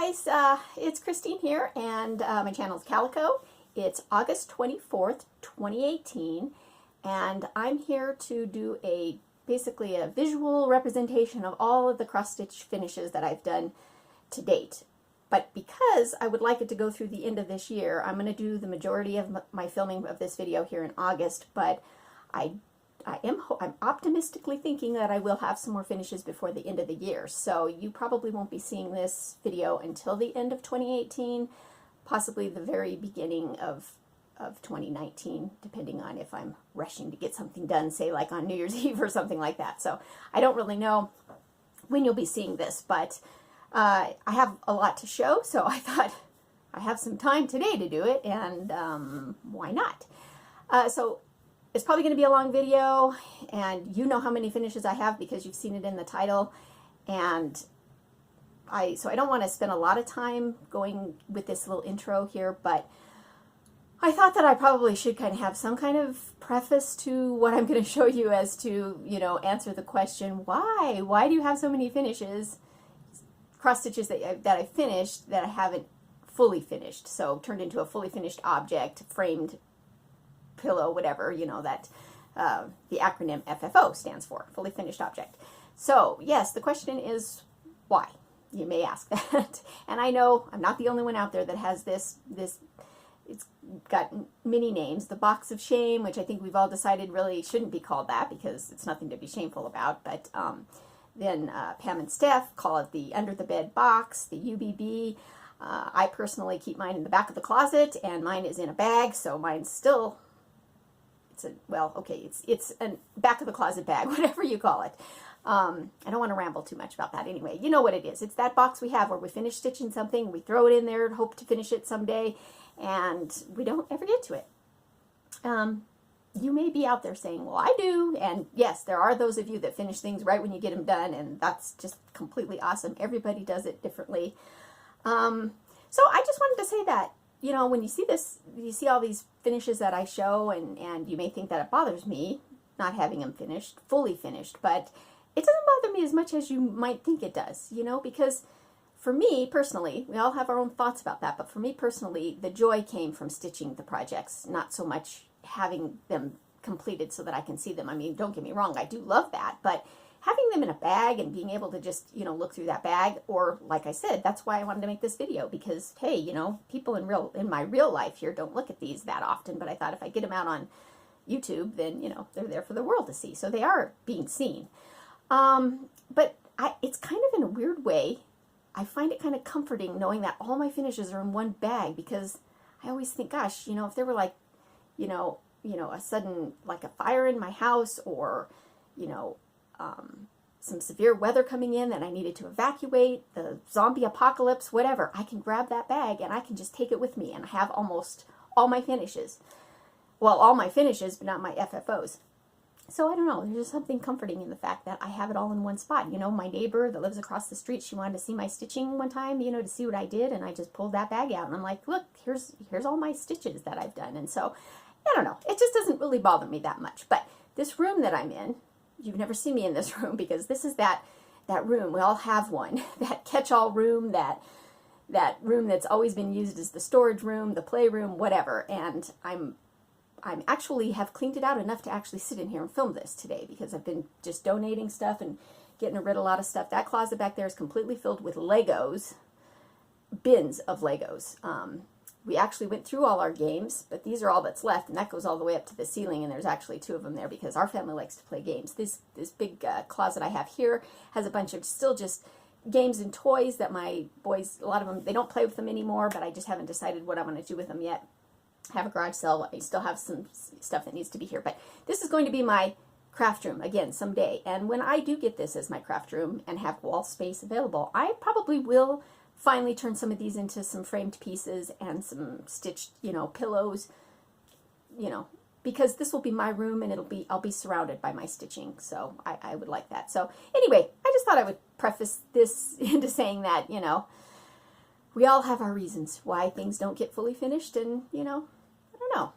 guys, it's Christine here, and my channel is Calico. It's August 24th, 2018, and I'm here to do basically a visual representation of all of the cross-stitch finishes that I've done to date. But because I would like it to go through the end of this year, I'm going to do the majority of my filming of this video here in August, but I'm optimistically thinking that I will have some more finishes before the end of the year. So you probably won't be seeing this video until the end of 2018, possibly the very beginning of 2019, depending on if I'm rushing to get something done, say like on New Year's Eve or something like that. So I don't really know when you'll be seeing this, but I have a lot to show, so I thought I have some time today to do it, and why not? So it's probably going to be a long video, and you know how many finishes I have because you've seen it in the title, and so I don't want to spend a lot of time going with this little intro here, but I thought that I probably should kind of have some kind of preface to what I'm going to show you as to, you know, answer the question, why? Why do you have so many finishes, cross stitches that I finished that I haven't fully finished, so turned into a fully finished object, framed pillow, whatever, you know, that the acronym FFO stands for, fully finished object. So yes, the question is why? You may ask that. And I know I'm not the only one out there that has this, it's got many names. The box of shame, which I think we've all decided really shouldn't be called that because it's nothing to be shameful about, but then Pam and Steph call it the under the bed box, the UBB. I personally keep mine in the back of the closet, and mine is in a bag, so mine's still, it's a back of the closet bag, whatever you call it. I don't want to ramble too much about that anyway. You know what it is. It's that box we have where we finish stitching something, we throw it in there, hope to finish it someday, and we don't ever get to it. You may be out there saying, well, I do, and yes, there are those of you that finish things right when you get them done, and that's just completely awesome. Everybody does it differently. So I just wanted to say that, you know, when you see this, you see all these finishes that I show, and you may think that it bothers me not having them finished, fully finished, but it doesn't bother me as much as you might think it does, you know, because for me personally, we all have our own thoughts about that, but for me personally, the joy came from stitching the projects, not so much having them completed so that I can see them. I mean, don't get me wrong, I do love that, but having them in a bag and being able to just, you know, look through that bag, or like I said, that's why I wanted to make this video, because hey, you know, people in my real life here don't look at these that often, but I thought if I get them out on YouTube, then, you know, they're there for the world to see, so they are being seen. But it's kind of in a weird way, I find it kind of comforting knowing that all my finishes are in one bag, because I always think, gosh, you know, if there were like, you know, a sudden, like a fire in my house, or, you know, some severe weather coming in that I needed to evacuate, the zombie apocalypse, whatever, I can grab that bag and I can just take it with me, and I have almost all my finishes. Well, all my finishes, but not my FFOs. So I don't know, there's just something comforting in the fact that I have it all in one spot. You know, my neighbor that lives across the street, she wanted to see my stitching one time, you know, to see what I did, and I just pulled that bag out, and I'm like, look, here's all my stitches that I've done. And so, I don't know, it just doesn't really bother me that much. But this room that I'm in, you've never seen me in this room, because this is that room, we all have one, that catch-all room, that room that's always been used as the storage room, the playroom, whatever, and I'm actually have cleaned it out enough to actually sit in here and film this today, because I've been just donating stuff and getting rid of a lot of stuff. That closet back there is completely filled with Legos, bins of Legos. We actually went through all our games, but these are all that's left, and that goes all the way up to the ceiling, and there's actually 2 of them there because our family likes to play games. This big closet I have here has a bunch of still just games and toys that my boys, a lot of them, they don't play with them anymore, but I just haven't decided what I want to do with them yet. I have a garage sale. I still have some stuff that needs to be here, but this is going to be my craft room again someday. And when I do get this as my craft room and have wall space available, I probably will finally turn some of these into some framed pieces and some stitched, you know, pillows, you know, because this will be my room, and I'll be surrounded by my stitching. So I would like that. So anyway, I just thought I would preface this into saying that, you know, we all have our reasons why things don't get fully finished, and, you know, I don't know.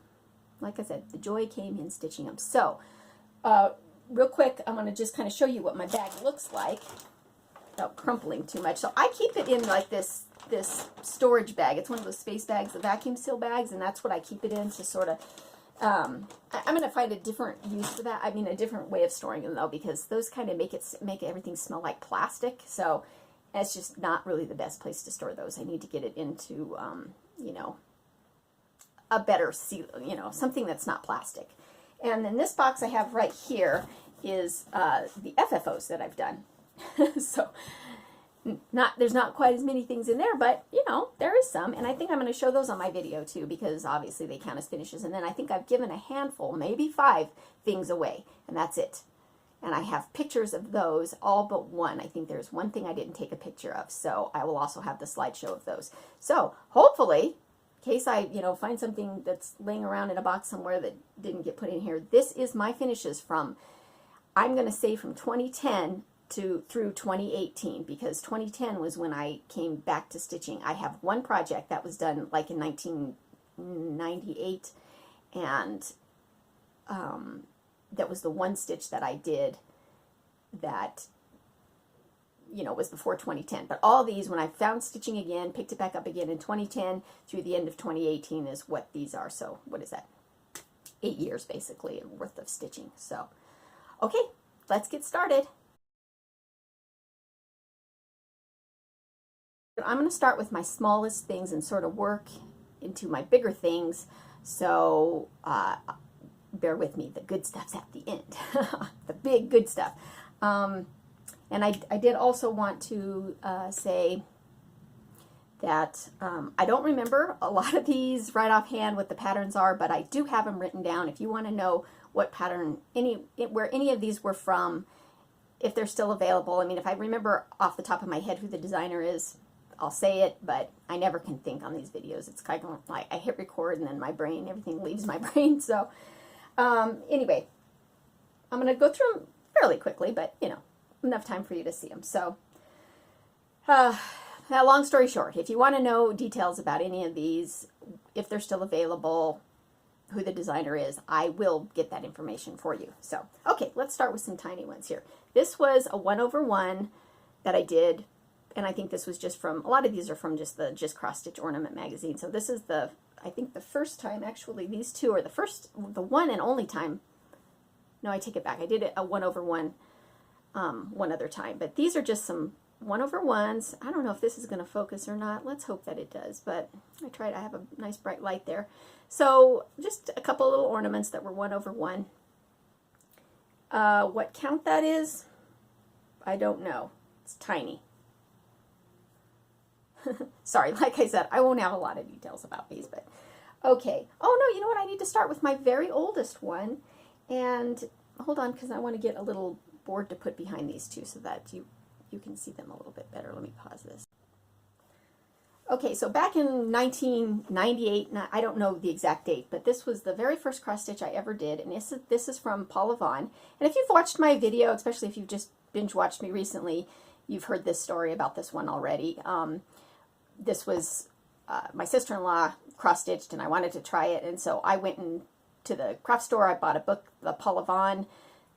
Like I said, the joy came in stitching them. So, real quick, I'm going to just kind of show you what my bag looks like. without crumpling too much. So I keep it in like this storage bag. It's one of those space bags, the vacuum seal bags, and that's what I keep it in to sort of, I'm going to find a different use for that. I mean, a different way of storing them though, because those kind of make everything smell like plastic. So it's just not really the best place to store those. I need to get it into, you know, a better seal, you know, something that's not plastic. And then this box I have right here is the FFOs that I've done. So there's not quite as many things in there, but you know, there is some, and I think I'm going to show those on my video too, because obviously they count as finishes. And then I think I've given a handful, maybe 5 things away, and that's it. And I have pictures of those, all but one. I think there's one thing I didn't take a picture of, so I will also have the slideshow of those. So hopefully, in case I, you know, find something that's laying around in a box somewhere that didn't get put in here, this is my finishes from, I'm going to say from 2010 through 2018, because 2010 was when I came back to stitching. I have one project that was done like in 1998, and that was the one stitch that I did that, you know, was before 2010. But all these, when I found stitching again, picked it back up again in 2010 through the end of 2018 is what these are. So what is that? 8 years basically worth of stitching. So, okay, let's get started. I'm going to start with my smallest things and sort of work into my bigger things, so bear with me, the good stuff's at the end, the big good stuff. And I did also want to say that I don't remember a lot of these right offhand what the patterns are, but I do have them written down. If you want to know what pattern, where any of these were from, if they're still available. I mean, if I remember off the top of my head who the designer is, I'll say it, but I never can think on these videos. It's kind of like I hit record and then my brain, everything leaves my brain. So anyway, I'm going to go through them fairly quickly, but you know, enough time for you to see them. So long story short, if you want to know details about any of these, if they're still available, who the designer is, I will get that information for you. So, okay, let's start with some tiny ones here. This was a 1/1 that I did. And I think this was just from, a lot of these are from just the Just Cross Stitch Ornament magazine. So this is the, I think the first time, actually, these two are the one and only time. No, I take it back. I did it a 1/1 one other time. But these are just some 1/1s. I don't know if this is going to focus or not. Let's hope that it does. But I tried. I have a nice bright light there. So just a couple little ornaments that were 1/1. What count that is, I don't know. It's tiny. Sorry, like I said, I won't have a lot of details about these, but okay. Oh no, you know what? I need to start with my very oldest one, and hold on, because I want to get a little board to put behind these two so that you can see them a little bit better. Let me pause this. Okay, so back in 1998, I don't know the exact date, but this was the very first cross stitch I ever did, and this is from Paula Vaughn. And if you've watched my video, especially if you've just binge watched me recently, you've heard this story about this one already. This was my sister-in-law cross-stitched, and I wanted to try it, and so I went to the craft store. I bought a book, the Paula Vaughn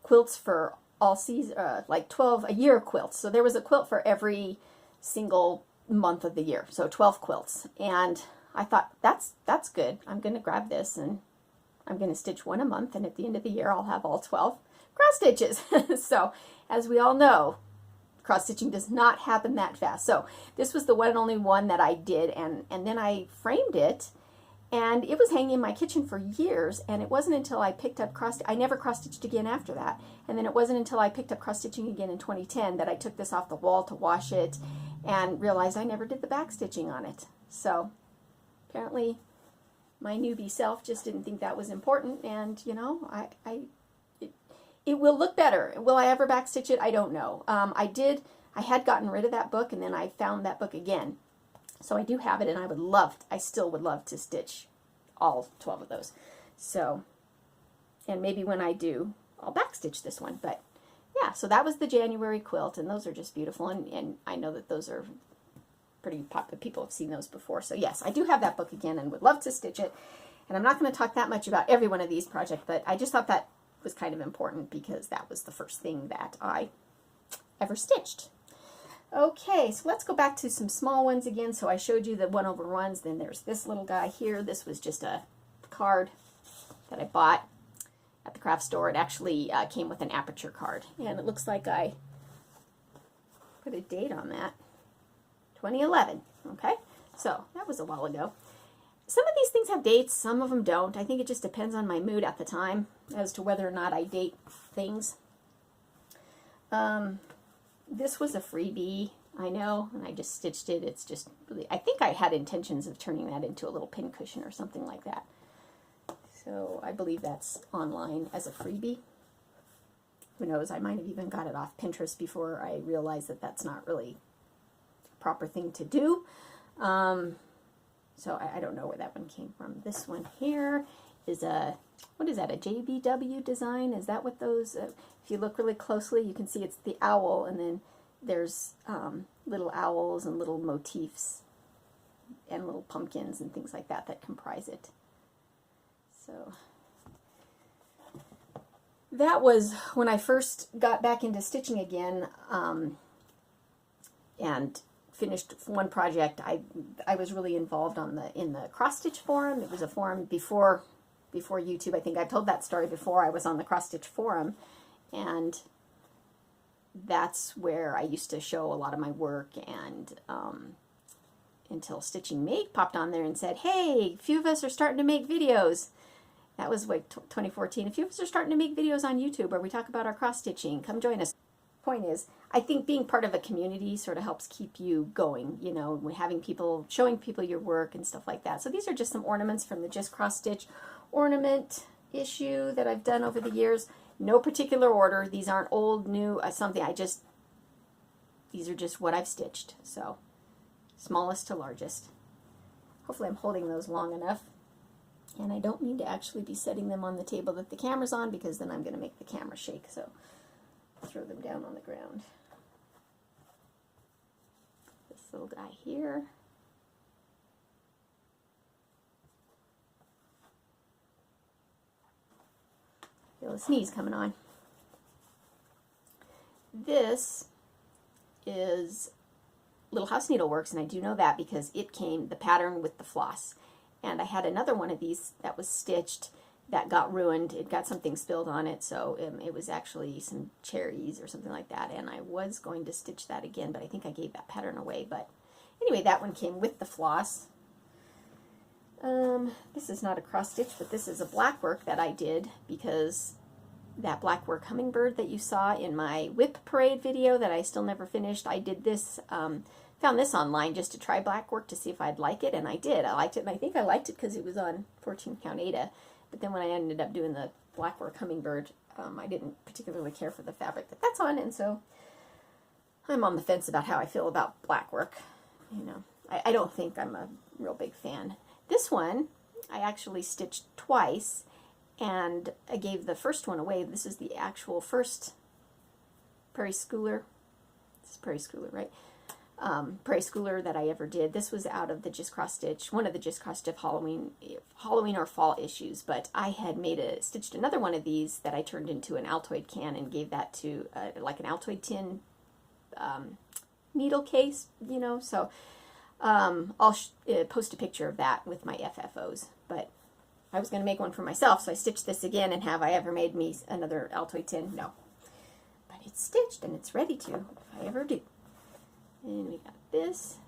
quilts for all season, like 12 a year quilts. So there was a quilt for every single month of the year, so 12 quilts. And I thought, that's good. I'm going to grab this, and I'm going to stitch one a month, and at the end of the year, I'll have all 12 cross stitches. So as we all know, cross stitching does not happen that fast. So this was the one and only one that I did, and then I framed it, and it was hanging in my kitchen for years, and it wasn't until I picked up I never cross stitched again after that. And then it wasn't until I picked up cross stitching again in 2010 that I took this off the wall to wash it and realized I never did the back stitching on it. So apparently my newbie self just didn't think that was important, and you know, it will look better. Will I ever backstitch it? I don't know. I had gotten rid of that book, and then I found that book again. So I do have it, and I still would love to stitch all 12 of those. So, and maybe when I do, I'll backstitch this one. But yeah, so that was the January quilt, and those are just beautiful, and I know that those are pretty popular. People have seen those before. So yes, I do have that book again and would love to stitch it. And I'm not going to talk that much about every one of these projects, but I just thought that was kind of important because that was the first thing that I ever stitched. Okay, so let's go back to some small ones again. So I showed you the 1/1s. Then there's this little guy here. This was just a card that I bought at the craft store. It actually came with an aperture card. And it looks like I put a date on that. 2011. Okay, so that was a while ago. Some of these things have dates, some of them don't. I think it just depends on my mood at the time as to whether or not I date things. This was a freebie, I know, and I just stitched it. It's just really, I think I had intentions of turning that into a little pin cushion or something like that. So I believe that's online as a freebie. Who knows, I might have even got it off Pinterest before I realized that that's not really a proper thing to do. So I don't know where that one came from. This one here is a, what is that, a JBW design? Is that what those, if you look really closely, you can see it's the owl, and then there's little owls and little motifs and little pumpkins and things like that that comprise it. So that was when I first got back into stitching again, and finished one project. I was really involved in the cross stitch forum. It was a forum before YouTube. I think I've told that story before. I was on the cross stitch forum, and that's where I used to show a lot of my work, and until Stitching Make popped on there and said, hey, a few of us are starting to make videos. That was like 2014. A few of us are starting to make videos on YouTube where we talk about our cross stitching. Come join us. Point is, I think being part of a community sort of helps keep you going, you know, having people, showing people your work and stuff like that. So these are just some ornaments from the Just Cross Stitch ornament issue that I've done over the years. No particular order. These aren't old, new, something. These are just what I've stitched. So smallest to largest. Hopefully I'm holding those long enough. And I don't need to actually be setting them on the table that the camera's on, because then I'm going to make the camera shake. So throw them down on the ground. This little guy here. Feel a sneeze coming on. This is Little House Needleworks, and I do know that because it came, the pattern with the floss. And I had another one of these that was stitched that got ruined. It got something spilled on it, so it was actually some cherries or something like that, and I was going to stitch that again, but I think I gave that pattern away. But anyway, that one came with the floss. This is not a cross stitch, but this is a black work that I did, because that black work hummingbird that you saw in my whip parade video that I still never finished, I did this, found this online just to try black work to see if I'd like it, and I did. I liked it, and I think I liked it because it was on 14 count Aida. But then when I ended up doing the black work hummingbird, I didn't particularly care for the fabric that that's on, and so I'm on the fence about how I feel about black work. You know, I don't think I'm a real big fan. This one I actually stitched twice, and I gave the first one away. This is the actual first Prairie Schooler. This is Prairie Schooler, right? Prairie Schooler that I ever did. This was out of the Just Cross Stitch, one of the Just Cross Stitch Halloween or fall issues, but I had stitched another one of these that I turned into an Altoid can and gave that to like an Altoid tin needle case, you know, so I'll post a picture of that with my FFOs, but I was going to make one for myself, so I stitched this again, and have I ever made me another Altoid tin? No. But it's stitched, and it's ready to, if I ever do. And we got this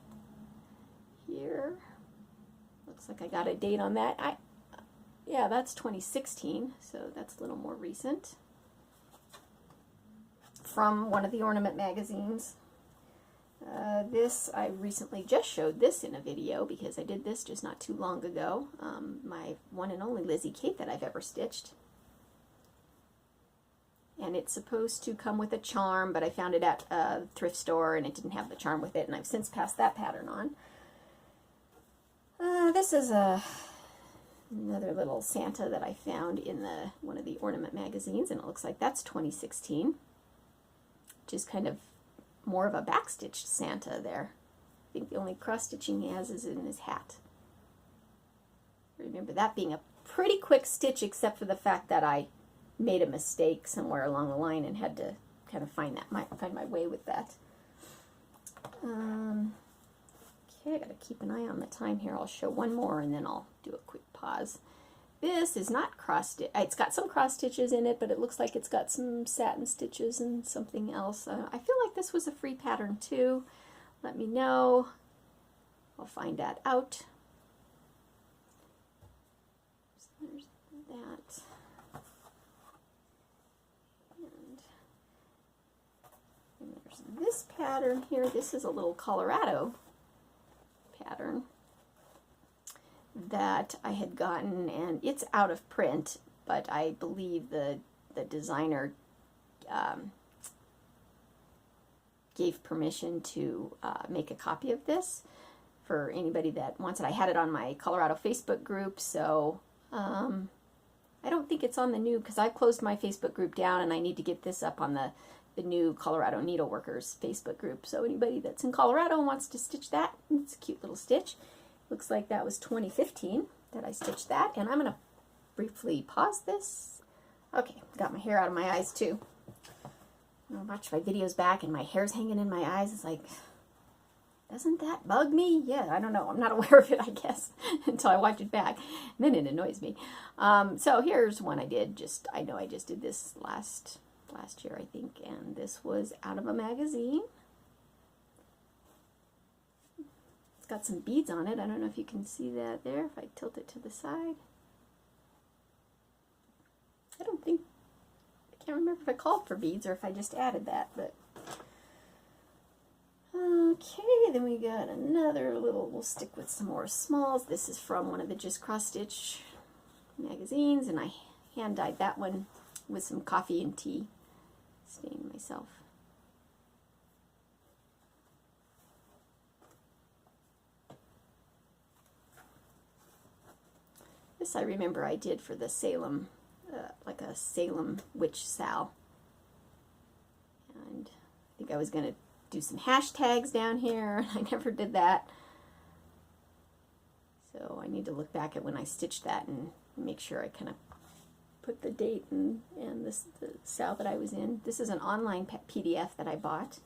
here. Looks like I got a date on that. Yeah, that's 2016, so that's a little more recent. From one of the ornament magazines. This, I recently just showed this in a video because I did this just not too long ago. My one and only Lizzie Kate that I've ever stitched. And it's supposed to come with a charm, but I found it at a thrift store and it didn't have the charm with it, and I've since passed that pattern on. This is another little Santa that I found in one of the ornament magazines, and it looks like that's 2016, which is kind of more of a backstitched Santa there. I think the only cross stitching he has is in his hat. Remember that being a pretty quick stitch, except for the fact that I made a mistake somewhere along the line and had to kind of find my way with that. Okay, I gotta keep an eye on the time here. I'll show one more and then I'll do a quick pause. This is not cross stitch. It's got some cross stitches in it, but it looks like it's got some satin stitches and something else. I feel like this was a free pattern too. Let me know. I'll find that out. So there's that. And there's this pattern here. This is a little Colorado pattern that I had gotten, and it's out of print, but I believe the designer gave permission to make a copy of this for anybody that wants it. I had it on my Colorado Facebook group, so I don't think it's on the new, because I've closed my Facebook group down and I need to get this up on the new Colorado Needleworkers Facebook group. So anybody that's in Colorado and wants to stitch that, it's a cute little stitch. Looks like that was 2015 that I stitched that, and I'm going to briefly pause this. Okay, got my hair out of my eyes too. I watch my videos back and my hair's hanging in my eyes. It's like, doesn't that bug me? Yeah, I don't know. I'm not aware of it, I guess, until I watch it back. And then it annoys me. So here's one I did. I know I just did this last year, I think, and this was out of a magazine. It's got some beads on it. I don't know if you can see that there, if I tilt it to the side. I can't remember if I called for beads or if I just added that, but okay, then we got another little, we'll stick with some more smalls. This is from one of the Just Cross Stitch magazines, and I hand dyed that one with some coffee and tea stain myself. This I remember I did for the Salem, like a Salem witch sal. And I think I was going to do some hashtags down here. I never did that. So I need to look back at when I stitched that and make sure I kind of put the date and the sal that I was in. This is an online PDF that I bought.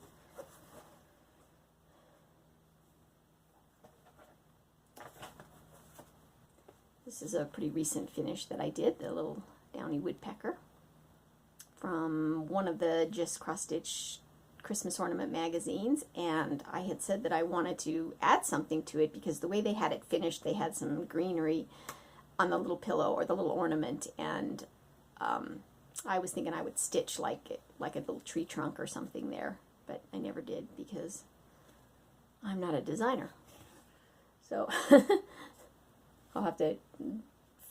This is a pretty recent finish that I did, the little downy woodpecker from one of the Just Cross Stitch Christmas ornament magazines, and I had said that I wanted to add something to it because the way they had it finished, they had some greenery on the little pillow or the little ornament, and I was thinking I would stitch like a little tree trunk or something there, but I never did because I'm not a designer. So I'll have to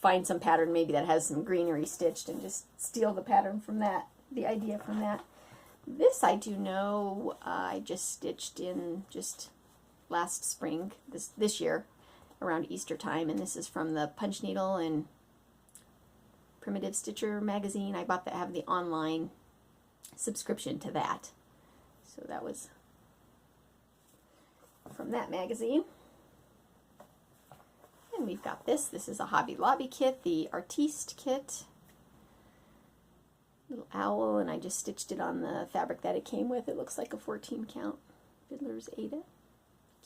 find some pattern maybe that has some greenery stitched and just steal the pattern from that, the idea from that. This I do know I just stitched in just last spring, this year, around Easter time, and this is from the Punch Needle and Primitive Stitcher magazine. I bought have the online subscription to that. So that was from that magazine. And we've got this. This is a Hobby Lobby kit, the Artiste kit. Little owl, and I just stitched it on the fabric that it came with. It looks like a 14 count Fiddler's Ada.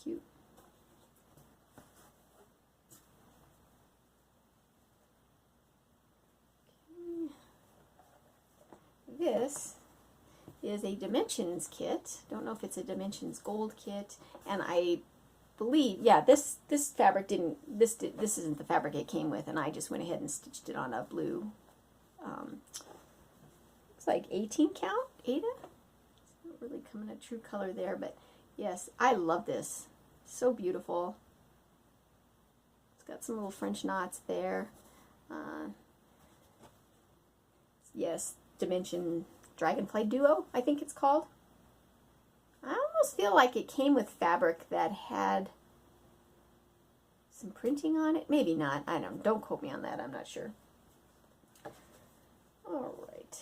Cute. Okay. This is a Dimensions kit. Don't know if it's a Dimensions Gold kit, and I believe, yeah, this fabric didn't, this isn't the fabric it came with, and I just went ahead and stitched it on a blue, it's like 18 count Ada. It's not really coming a true color there, but yes, I love this. So beautiful. It's got some little French knots there. Yes, Dimension Dragonfly Duo, I think it's called. I almost feel like it came with fabric that had some printing on it. Maybe not. I don't quote me on that. I'm not sure. All right.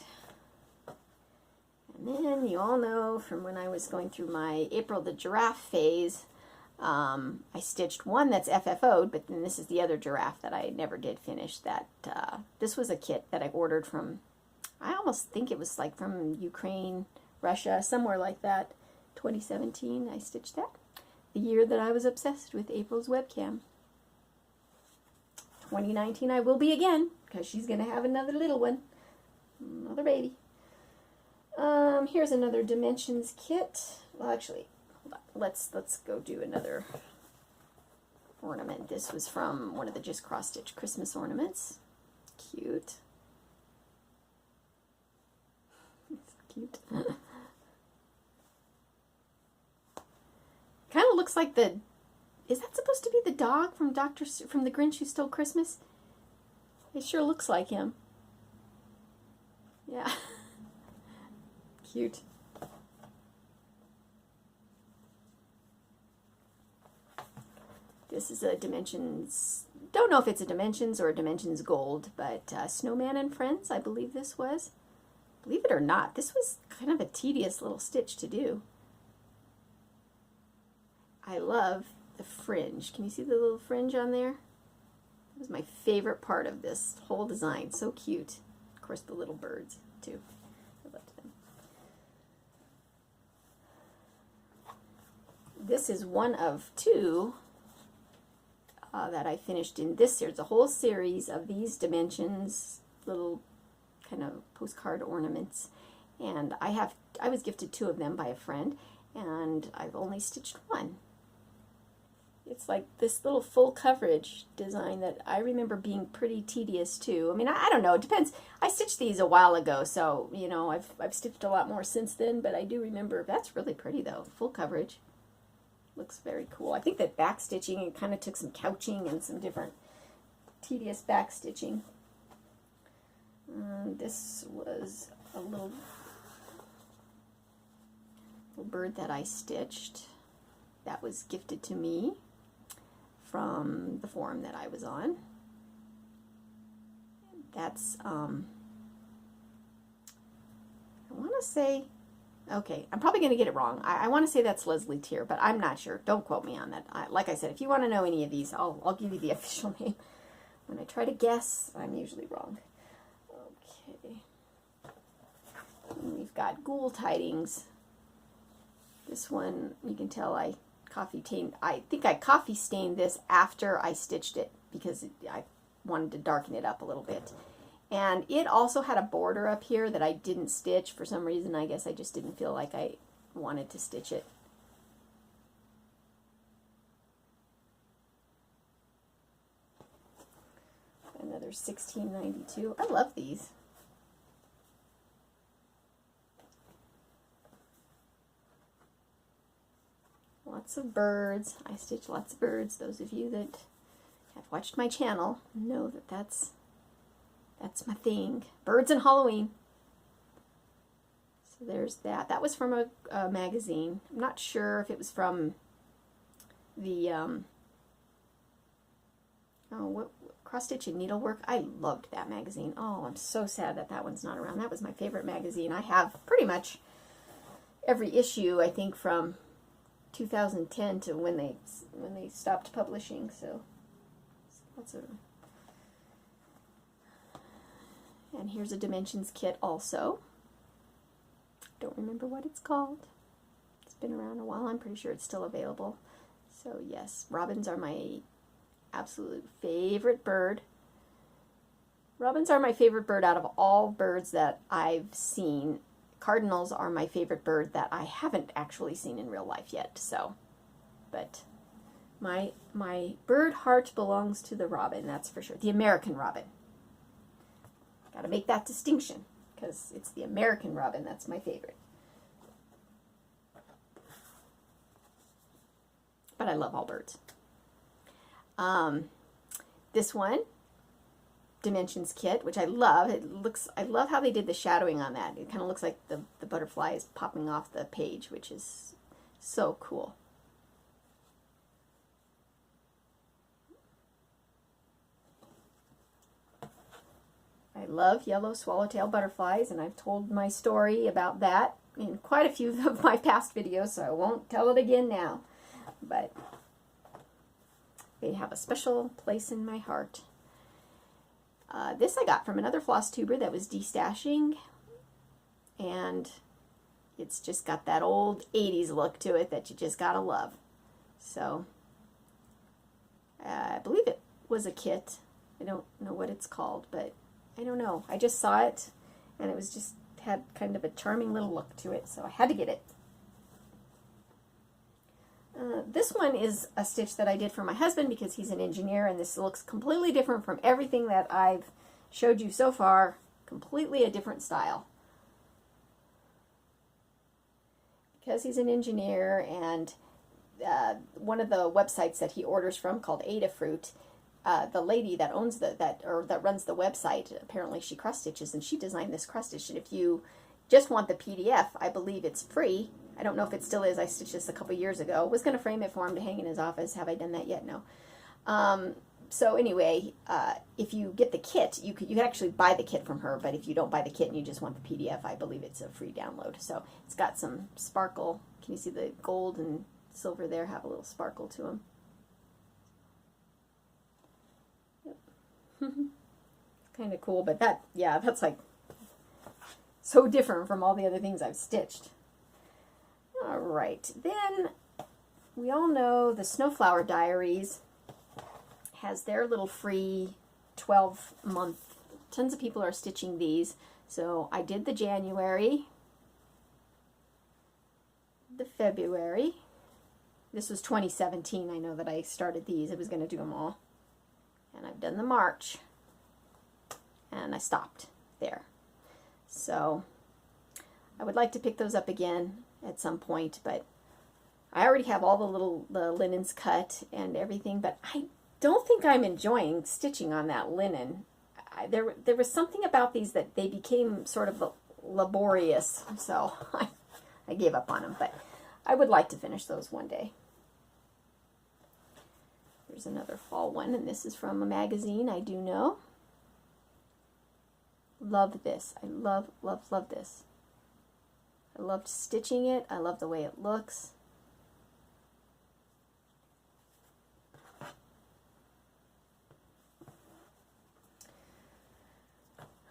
And then you all know from when I was going through my April the Giraffe phase, I stitched one that's FFO'd, but then this is the other giraffe that I never did finish. This was a kit that I ordered from, I almost think it was like from Ukraine, Russia, somewhere like that. 2017 I stitched that. The year that I was obsessed with April's webcam. 2019 I will be again, because she's going to have another little one. Another baby. Here's another dimensions kit. Well, actually, hold on. Let's go do another ornament. This was from one of the Just Cross Stitch Christmas ornaments. Cute. It's cute. Kind of looks like the. Is that supposed to be the dog from from the Grinch Who Stole Christmas? It sure looks like him. Yeah. Cute. This is a Dimensions, don't know if it's a Dimensions or a Dimensions Gold, but Snowman and Friends, I believe this was. Believe it or not, this was kind of a tedious little stitch to do. I love the fringe. Can you see the little fringe on there? That was my favorite part of this whole design. So cute. Of course, the little birds, too. I loved them. This is one of two that I finished in this series. A whole series of these Dimensions little kind of postcard ornaments. And I was gifted two of them by a friend, and I've only stitched one. It's like this little full coverage design that I remember being pretty tedious too. I mean, I don't know, it depends. I stitched these a while ago, so, you know, I've stitched a lot more since then, but I do remember, that's really pretty though, full coverage. Looks very cool. I think that back stitching, it kind of took some couching and some different tedious back stitching. This was a little bird that I stitched that was gifted to me from the forum that I was on. That's, I want to say, okay, I'm probably going to get it wrong. I want to say that's Leslie Tier, but I'm not sure. Don't quote me on that. Like I said, if you want to know any of these, I'll give you the official name. When I try to guess, I'm usually wrong. Okay. And we've got Ghoul Tidings. This one, you can tell I think I coffee stained this after I stitched it because I wanted to darken it up a little bit. And it also had a border up here that I didn't stitch for some reason. I guess I just didn't feel like I wanted to stitch it. Another 1692. I love these. Lots of birds. I stitch lots of birds. Those of you that have watched my channel know that that's my thing. Birds and Halloween. So there's that. That was from a magazine. I'm not sure if it was from the Cross Stitch and Needlework. I loved that magazine. Oh, I'm so sad that that one's not around. That was my favorite magazine. I have pretty much every issue, I think, from 2010 to when they stopped publishing. So lots of. And here's a Dimensions kit also. Don't remember what it's called. It's been around a while. I'm pretty sure it's still available. So yes, robins are my absolute favorite bird. Robins are my favorite bird out of all birds that I've seen. Cardinals are my favorite bird that I haven't actually seen in real life yet. So, but my bird heart belongs to the robin, that's for sure. The American robin. Got to make that distinction because it's the American robin that's my favorite. But I love all birds. This one, Dimensions kit, which I love. I love how they did the shadowing on that. It kind of looks like the butterfly is popping off the page, which is so cool. I love yellow swallowtail butterflies, and I've told my story about that in quite a few of my past videos, so I won't tell it again now. But they have a special place in my heart. This I got from another floss tuber that was destashing, and it's just got that old 80s look to it that you just gotta love. So I believe it was a kit. I don't know what it's called, but I don't know. I just saw it, and it was just had kind of a charming little look to it, so I had to get it. This one is a stitch that I did for my husband because he's an engineer, and this looks completely different from everything that I've showed you so far. Completely a different style. Because he's an engineer, and one of the websites that he orders from, called Adafruit, the lady that owns that runs the website, apparently she cross stitches, and she designed this cross stitch. And if you just want the PDF, I believe it's free. I don't know if it still is. I stitched this a couple years ago. Was going to frame it for him to hang in his office. Have I done that yet? No. So anyway, if you get the kit, you can actually buy the kit from her. But if you don't buy the kit and you just want the PDF, I believe it's a free download. So it's got some sparkle. Can you see the gold and silver there have a little sparkle to them? Yep. Kind of cool. But that, yeah, that's like so different from all the other things I've stitched. All right, then we all know the Snowflower Diaries has their little free 12-month. Tons of people are stitching these. So I did the January, the February. This was 2017. I know that I started these. I was going to do them all. And I've done the March. And I stopped there. So I would like to pick those up again at some point, but I already have all the linens cut and everything, but I don't think I'm enjoying stitching on that linen. There was something about these that they became sort of laborious, so I gave up on them, but I would like to finish those one day. Here's another fall one, and this is from a magazine, I do know. Love this. I love, love, love this. I loved stitching it. I love the way it looks.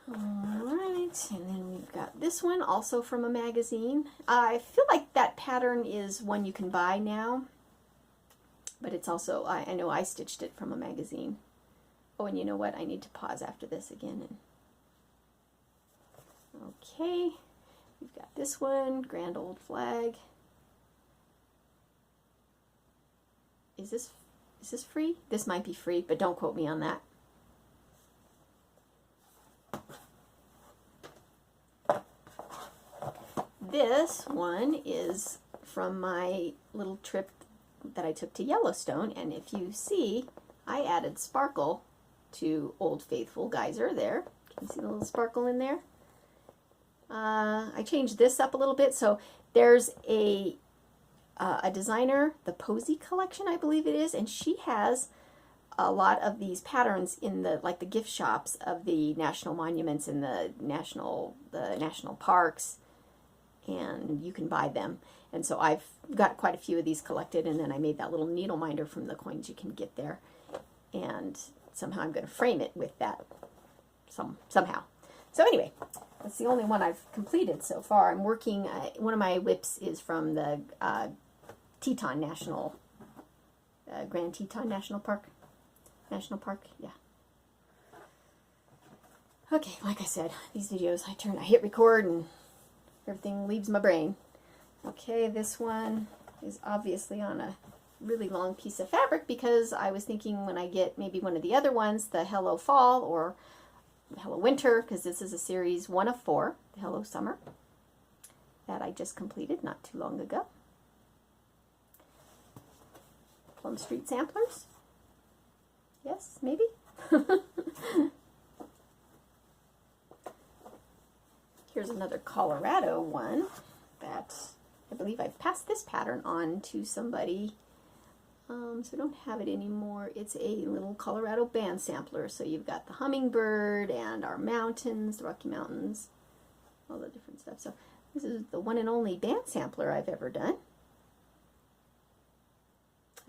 Alright, and then we've got this one also from a magazine. I feel like that pattern is one you can buy now, but it's also, I know I stitched it from a magazine. Oh, and you know what? I need to pause after this again. Okay. We've got this one, Grand Old Flag. Is this free? This might be free, but don't quote me on that. This one is from my little trip that I took to Yellowstone, and if you see, I added sparkle to Old Faithful Geyser there. Can you see the little sparkle in there? I changed this up a little bit. So there's a designer, the Posey collection, I believe it is, and she has a lot of these patterns in the gift shops of the national monuments and the national parks, and you can buy them. And so I've got quite a few of these collected, and then I made that little needle minder from the coins you can get there, and somehow I'm going to frame it with that somehow. So anyway, that's the only one I've completed so far. I'm working, one of my whips is from the Teton National, Grand Teton National Park, yeah. Okay, like I said, these videos, I hit record and everything leaves my brain. Okay, this one is obviously on a really long piece of fabric because I was thinking when I get maybe one of the other ones, the Hello Fall or Hello Winter, because this is a series 1 of 4, the Hello Summer, that I just completed not too long ago. Plum Street Samplers. Yes, maybe. Here's another Colorado one that I believe I've passed this pattern on to somebody. So I don't have it anymore. It's a little Colorado band sampler. So you've got the hummingbird and our mountains, the Rocky Mountains, all the different stuff. So this is the one and only band sampler I've ever done.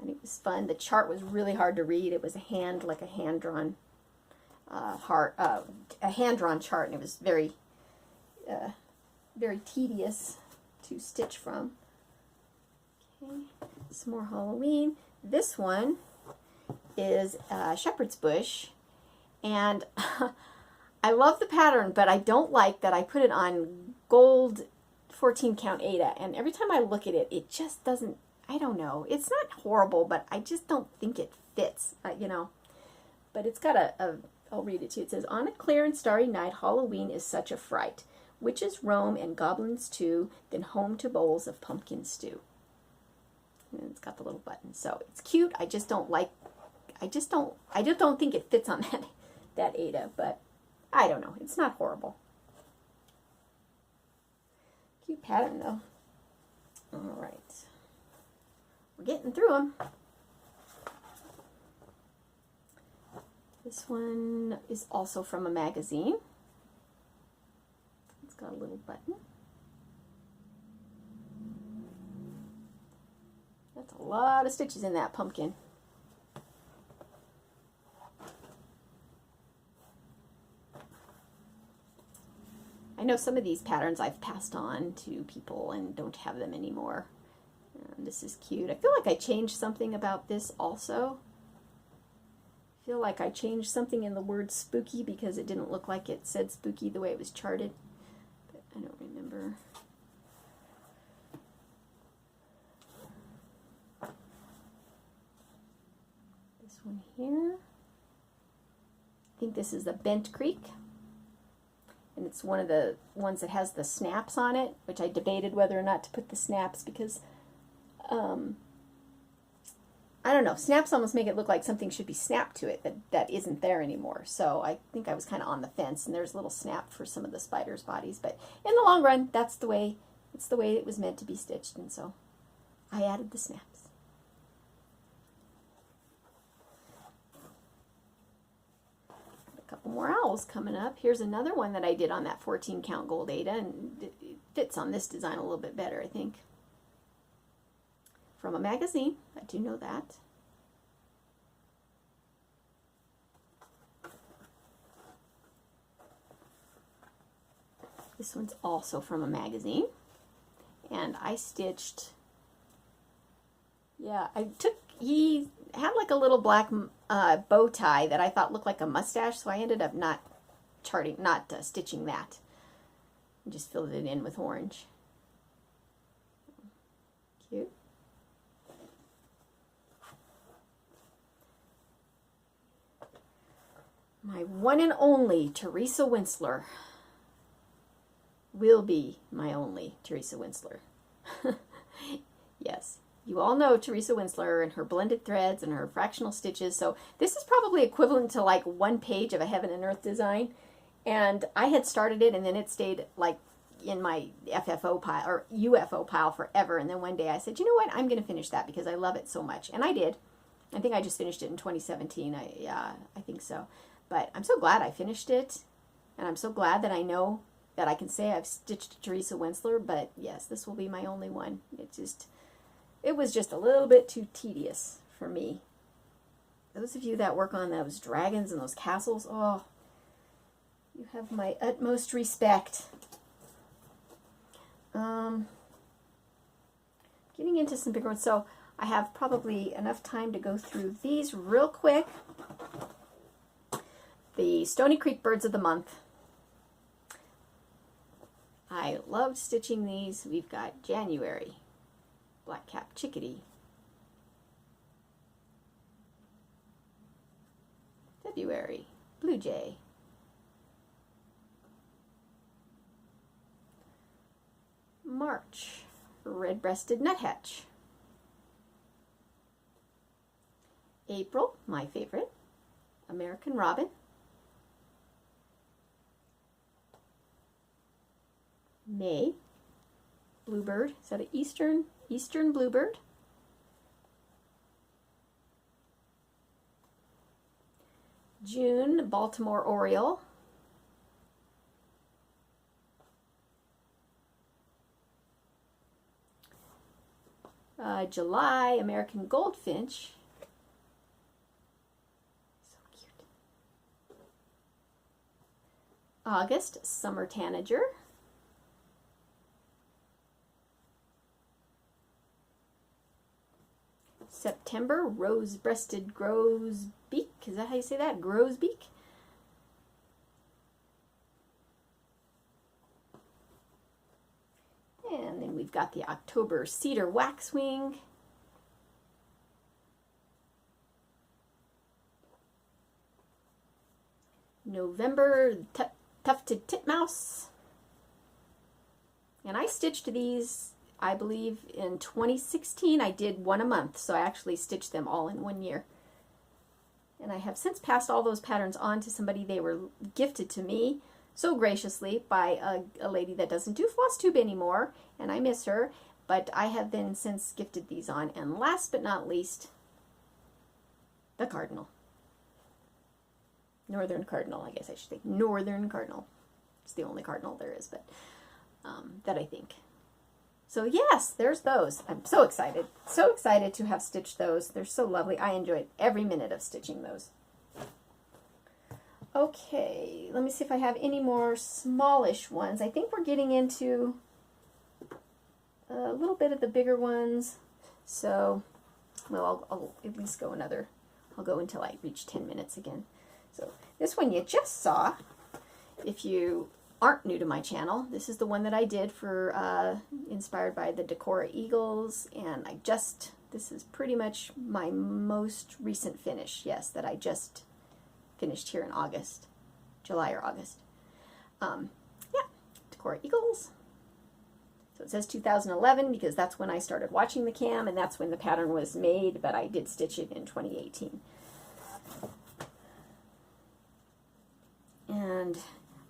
And it was fun. The chart was really hard to read. It was a hand-drawn a hand-drawn chart, and it was very, very tedious to stitch from. Okay, some more Halloween. This one is shepherd's bush, and I love the pattern, but I don't like that I put it on gold 14 count Aida, and every time I look at it, it just doesn't, I don't know, it's not horrible, but I just don't think it fits, you know. But it's got I'll read it to you. It says, on a clear and starry night, Halloween is such a fright. Witches roam and goblins too, then home to bowls of pumpkin stew. And it's got the little button. So it's cute. I just don't think it fits on that Aida, but I don't know. It's not horrible. Cute pattern though. All right. We're getting through them. This one is also from a magazine. It's got a little button. That's a lot of stitches in that pumpkin. I know some of these patterns I've passed on to people and don't have them anymore. And this is cute. I feel like I changed something about this also. I feel like I changed something in the word spooky because it didn't look like it said spooky the way it was charted. But I don't remember. This one here. I think this is the Bent Creek. And it's one of the ones that has the snaps on it, which I debated whether or not to put the snaps because, I don't know, snaps almost make it look like something should be snapped to it that isn't there anymore. So I think I was kind of on the fence, and there's a little snap for some of the spiders' bodies. But in the long run, it's the way it was meant to be stitched, and so I added the snaps. Couple more owls coming up. Here's another one that I did on that 14 count gold Aida, and it fits on this design a little bit better, I think. From a magazine, I do know that. This one's also from a magazine, and I stitched, yeah, he had like a little black bow tie that I thought looked like a mustache, so I ended up not stitching that. I just filled it in with orange. Cute. My one and only Teresa Winsler will be my only Teresa Winsler. Yes. You all know Teresa Winsler and her blended threads and her fractional stitches. So this is probably equivalent to like one page of a Heaven and Earth design. And I had started it, and then it stayed like in my FFO pile or UFO pile forever. And then one day I said, you know what? I'm going to finish that because I love it so much. And I did. I think I just finished it in 2017. I think so. But I'm so glad I finished it. And I'm so glad that I know that I can say I've stitched Teresa Winsler. But yes, this will be my only one. It was just a little bit too tedious for me. Those of you that work on those dragons and those castles, oh, you have my utmost respect. Getting into some bigger ones, so I have probably enough time to go through these real quick. The Stony Creek Birds of the Month. I loved stitching these. We've got January. Black-capped chickadee. February, blue jay. March, red-breasted nuthatch. April, my favorite, American robin. May, bluebird. Is that an Eastern bluebird? June, Baltimore oriole. July, American goldfinch. So cute. August, summer tanager. September, rose-breasted grosbeak. Is that how you say that? Grosbeak. And then we've got the October cedar waxwing. November tufted titmouse. And I stitched these, I believe, in 2016. I did one a month, so I actually stitched them all in 1 year. And I have since passed all those patterns on to somebody. They were gifted to me so graciously by a lady that doesn't do FlossTube anymore, and I miss her, but I have then since gifted these on. And last but not least, the cardinal. Northern cardinal, I guess I should say. Northern cardinal. It's the only cardinal there is, but that I think. So yes, there's those. I'm so excited to have stitched those. They're so lovely. I enjoyed every minute of stitching those. Okay, let me see if I have any more smallish ones. I think we're getting into a little bit of the bigger ones. So, well, I'll at least go another, I'll go until I reach 10 minutes again. So this one you just saw, if you aren't new to my channel, this is the one that I did for, inspired by the Decora Eagles, and this is pretty much my most recent finish, yes, that I just finished here in August, July or August. Yeah, Decora Eagles. So it says 2011 because that's when I started watching the cam, and that's when the pattern was made, but I did stitch it in 2018. And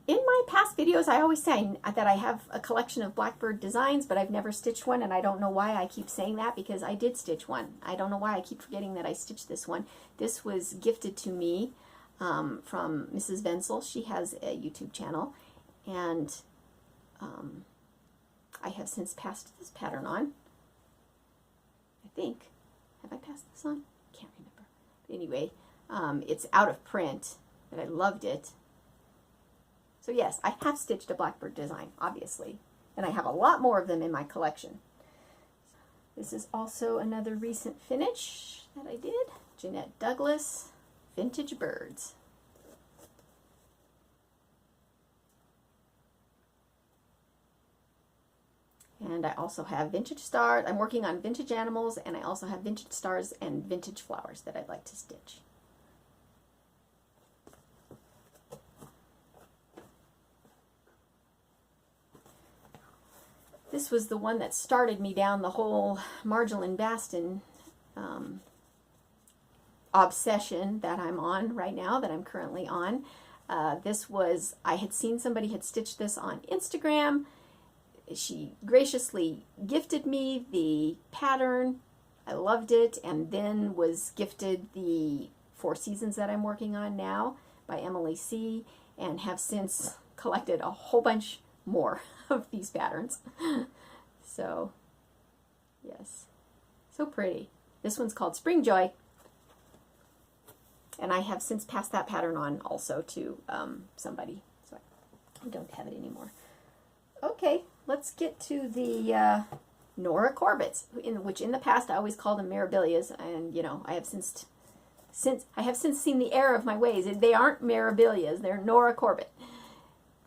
in my past videos, I always say that I have a collection of Blackbird designs, but I've never stitched one, and I don't know why I keep saying that, because I did stitch one. I don't know why I keep forgetting that I stitched this one. This was gifted to me from Mrs. Wenzel. She has a YouTube channel, and I have since passed this pattern on. I think. Have I passed this on? Can't remember. But anyway, it's out of print, but I loved it. So yes, I have stitched a Blackbird design, obviously, and I have a lot more of them in my collection. This is also another recent finish that I did. Jeanette Douglas, Vintage Birds. And I also have vintage stars. I'm working on vintage animals, and I also have vintage stars and vintage flowers that I'd like to stitch. This was the one that started me down the whole Marjolaine Baston obsession that I'm on right now, that I'm currently on. This was, I had seen somebody had stitched this on Instagram. She graciously gifted me the pattern. I loved it, and then was gifted the 4 Seasons that I'm working on now by Emily C., and have since collected a whole bunch more of these patterns. So, yes, so pretty. This one's called Spring Joy, and I have since passed that pattern on also to somebody, so I don't have it anymore. Okay, let's get to the Nora Corbetts, which in the past I always called them Mirabilias, and you know, I have since seen the error of my ways. They aren't Mirabilias, they're Nora Corbett.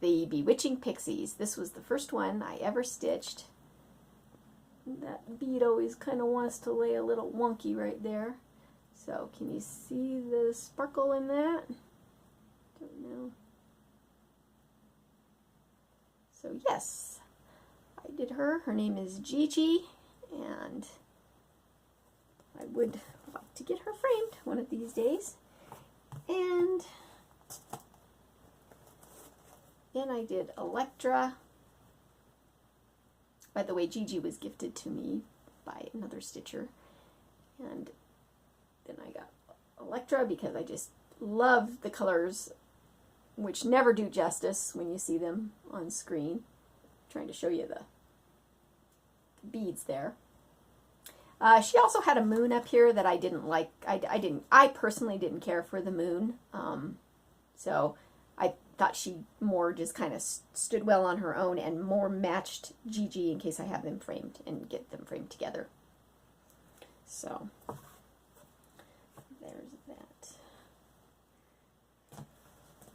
The Bewitching Pixies. This was the first one I ever stitched. That bead always kind of wants to lay a little wonky right there. So can you see the sparkle in that? Don't know. So yes, I did her. Her name is Gigi, and I would like to get her framed one of these days. And then I did Electra. By the way, Gigi was gifted to me by another stitcher. And then I got Electra because I just love the colors, which never do justice when you see them on screen. I'm trying to show you the beads there. She also had a moon up here that I didn't like. I personally didn't care for the moon. So I thought she more just kind of stood well on her own and more matched Gigi in case I have them framed and get them framed together. So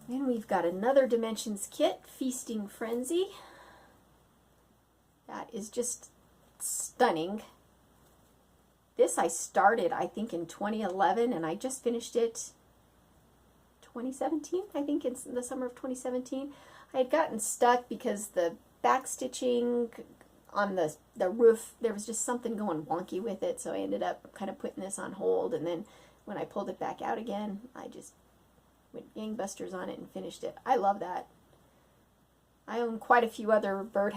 Then we've got another Dimensions kit, Feasting Frenzy. That is just stunning. This I started, I think, in 2011, and I just finished it 2017, I think it's in the summer of 2017. I had gotten stuck because the back stitching on the roof, there was just something going wonky with it, so I ended up kind of putting this on hold, and then when I pulled it back out again, I just went gangbusters on it and finished it. I love that. I own quite a few other bird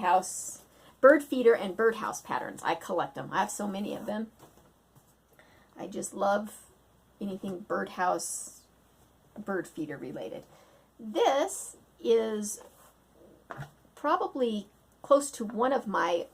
feeder and birdhouse patterns. I collect them. I have so many of them. I just love anything birdhouse, bird feeder related. This is probably close to one of my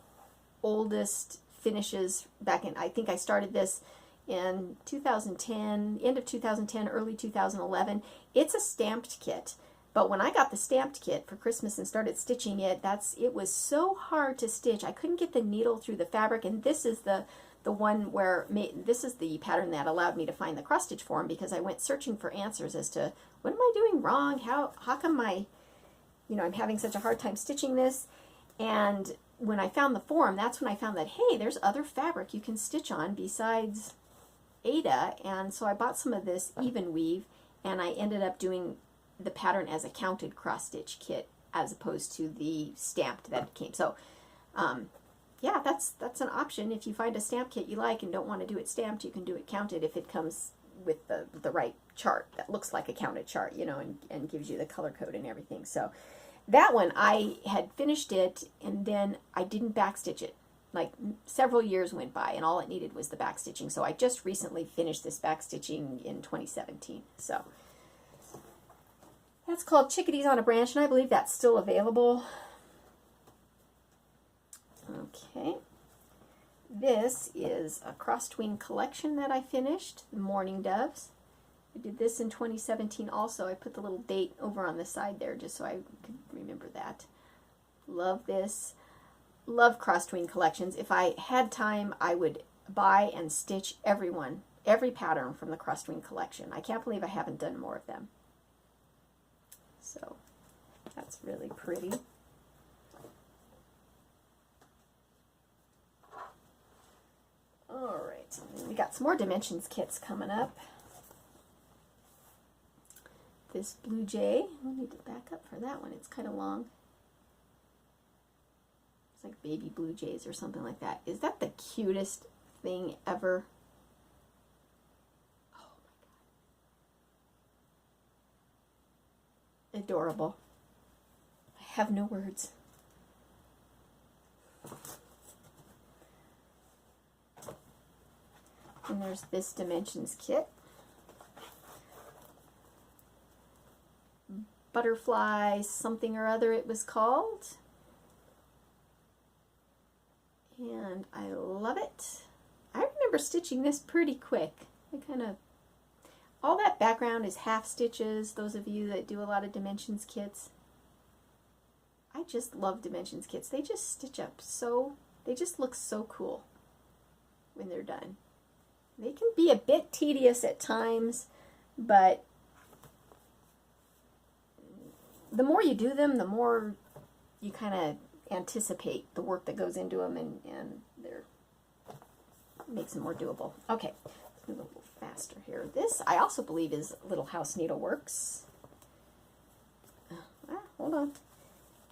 oldest finishes back in, I think I started this in 2010, end of 2010, early 2011. It's a stamped kit, but when I got the stamped kit for Christmas and started stitching it, it was so hard to stitch. I couldn't get the needle through the fabric, and this is the one where, this is the pattern that allowed me to find the cross stitch form, because I went searching for answers as to what am I doing wrong? How come I'm having such a hard time stitching this? And when I found the form, that's when I found that, hey, there's other fabric you can stitch on besides Ada, and so I bought some of this even weave, and I ended up doing the pattern as a counted cross stitch kit as opposed to the stamped that came. So yeah, that's an option. If you find a stamp kit you like and don't want to do it stamped, you can do it counted if it comes with the right chart that looks like a counted chart, and gives you the color code and everything. So that one, I had finished it, and then I didn't backstitch it. Like, several years went by, and all it needed was the backstitching. So I just recently finished this backstitching in 2017. So that's called Chickadees on a Branch, and I believe that's still available. Okay. This is a cross-tween collection that I finished, the Mourning Doves. I did this in 2017 also. I put the little date over on the side there just so I could remember that. Love this. Love cross-tween collections. If I had time, I would buy and stitch every pattern from the cross-tween collection. I can't believe I haven't done more of them. So that's really pretty. All right, we got some more Dimensions kits coming up. This Blue Jay, I need to back up for that one. It's kind of long. It's like baby blue jays or something like that. Is that the cutest thing ever? Oh my God. Adorable. I have no words. And there's this Dimensions kit. Butterfly something or other it was called. And I love it. I remember stitching this pretty quick. All that background is half stitches, those of you that do a lot of Dimensions kits. I just love Dimensions kits. They just stitch up they just look so cool when they're done. They can be a bit tedious at times, but the more you do them, the more you kind of anticipate the work that goes into them, and makes them more doable. Okay, let's move a little faster here. This, I also believe, is Little House Needleworks. Hold on.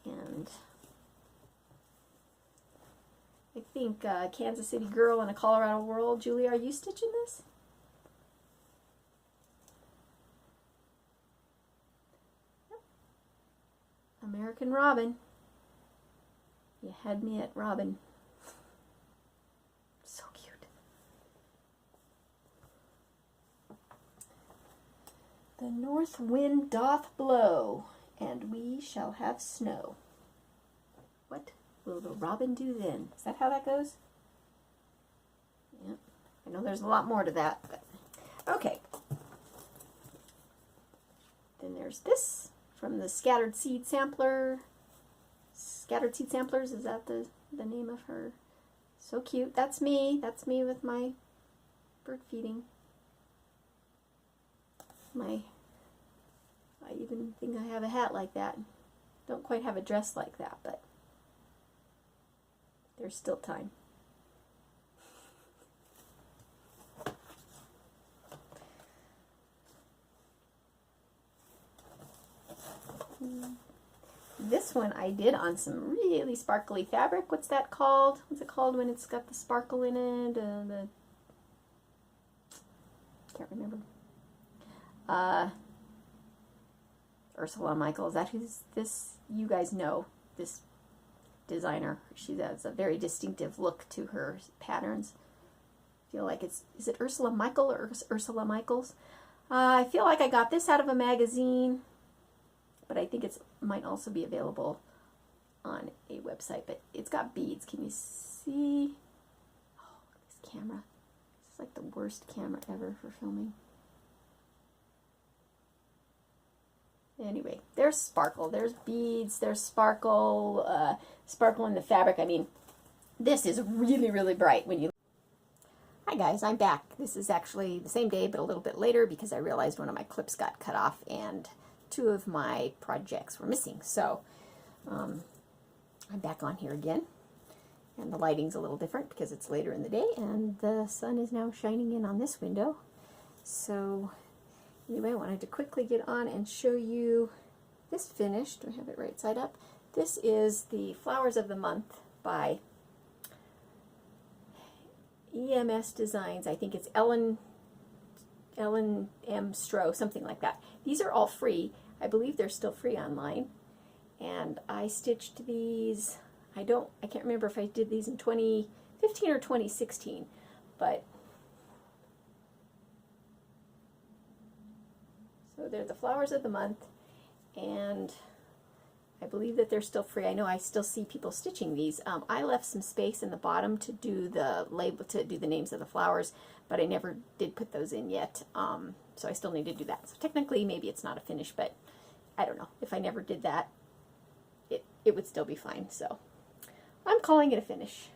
And I think Kansas City Girl in a Colorado World. Julie, are you stitching this? American Robin. You had me at Robin. So cute. The north wind doth blow, and we shall have snow. What will the robin do then? Is that how that goes? Yep. I know there's a lot more to that, but okay. Then there's this from the Scattered Seed Sampler. Scattered Seed Samplers, is that the name of her? So cute. That's me. That's me with my bird feeding. I even I think I have a hat like that. Don't quite have a dress like that, but there's still time. This one I did on some really sparkly fabric. What's that called? What's it called when it's got the sparkle in it? Can't remember. Ursula Michael. Is that who's this? You guys know this designer. She has a very distinctive look to her patterns. I feel like is it Ursula Michael or Ursula Michaels? I feel like I got this out of a magazine, but I think it might also be available on a website. But it's got beads. Can you see? Oh, this camera. It's like the worst camera ever for filming. Anyway, there's sparkle, there's beads, there's sparkle, sparkle in the fabric. I mean, this is really, really bright when you... Hi guys, I'm back. This is actually the same day, but a little bit later because I realized one of my clips got cut off and 2 of my projects were missing. So, I'm back on here again. And the lighting's a little different because it's later in the day and the sun is now shining in on this window. So... anyway, I wanted to quickly get on and show you this finished. Do I have it right side up? This is the Flowers of the Month by EMS Designs. I think it's Ellen M. Stroh, something like that. These are all free. I believe they're still free online. And I stitched these. I can't remember if I did these in 2015 or 2016, but so they're the Flowers of the Month, and I believe that they're still free. I know I still see people stitching these. I left some space in the bottom to do the label, to do the names of the flowers, but I never did put those in yet. So I still need to do that. So technically, maybe it's not a finish, but I don't know. If I never did that, it would still be fine. So I'm calling it a finish.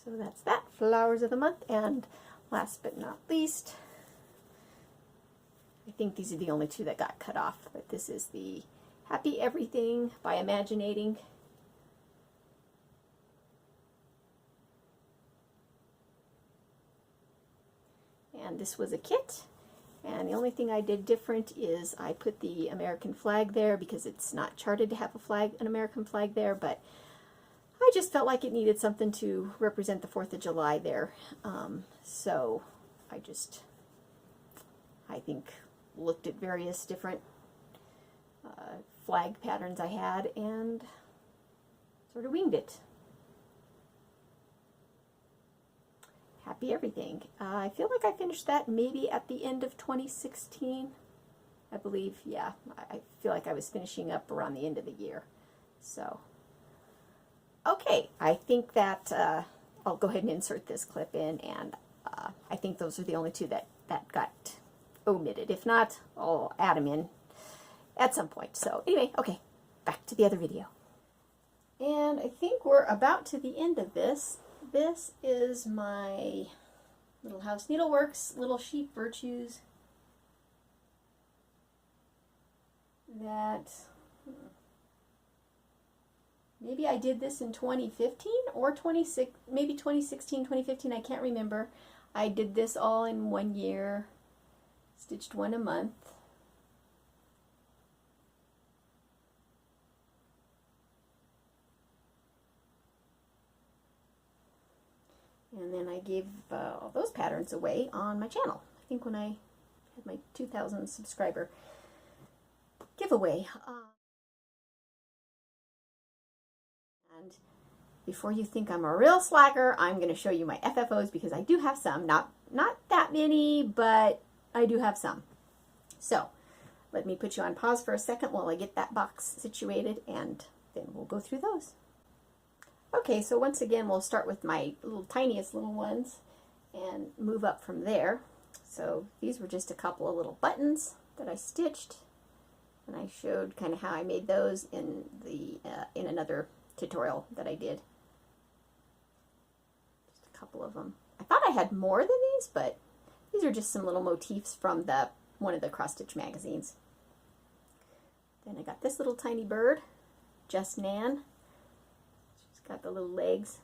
So that's that, Flowers of the Month, and last but not least, I think these are the only 2 that got cut off, but this is the Happy Everything by Imaginating. And this was a kit, and the only thing I did different is I put the American flag there because it's not charted to have an American flag there, but I just felt like it needed something to represent the 4th of July there. So I think, looked at various different flag patterns I had and sort of winged it. Happy Everything. I feel like I finished that maybe at the end of 2016. I believe, yeah, I feel like I was finishing up around the end of the year. So... okay, I think that I'll go ahead and insert this clip in, and I think those are the only 2 that got omitted. If not, I'll add them in at some point. So anyway, okay, back to the other video. And I think we're about to the end of this. This is my Little House Needleworks Little Sheep Virtues that... maybe I did this in 2015 or maybe 2016, 2015, I can't remember. I did this all in 1 year, stitched 1 a month. And then I gave all those patterns away on my channel. I think when I had my 2,000 subscriber giveaway. And before you think I'm a real slacker, I'm going to show you my FFOs because I do have some. Not that many, but I do have some. So let me put you on pause for a second while I get that box situated, and then we'll go through those. Okay, so once again, we'll start with my tiniest little ones and move up from there. So these were just a couple of little buttons that I stitched, and I showed kind of how I made those in the in another tutorial that I did. Just a couple of them. I thought I had more than these, but these are just some little motifs from one of the cross-stitch magazines. Then I got this little tiny bird, Just Nan. She's got the little legs.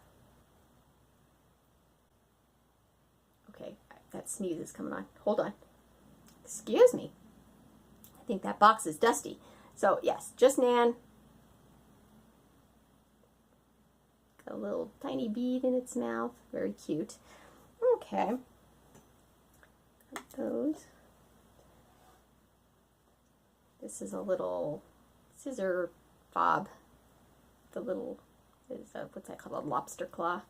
Okay, that sneeze is coming on. Hold on. Excuse me. I think that box is dusty. So yes, Just Nan. Got a little tiny bead in its mouth. Very cute. Okay. Got those. This is a little scissor fob. The little, what's that called? A lobster claw.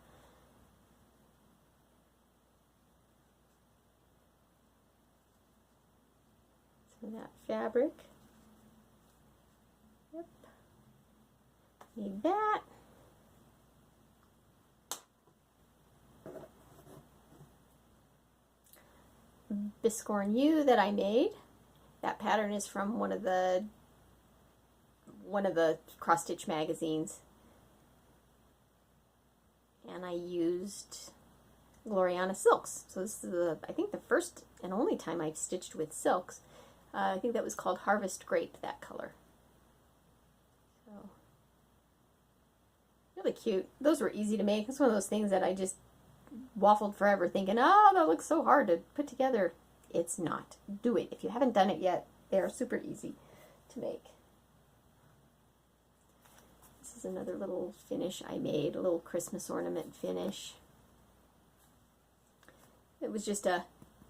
So that fabric. Yep. Need that. Biscorn U that I made. That pattern is from one of the cross-stitch magazines, and I used Gloriana silks. So this is I think the first and only time I've stitched with silks. I think that was called Harvest Grape, that color. So really cute. Those were easy to make. It's one of those things that I just waffled forever thinking, oh, that looks so hard to put together. It's not. Do it. If you haven't done it yet, they're super easy to make. This is another little finish I made, a little Christmas ornament finish. It was just one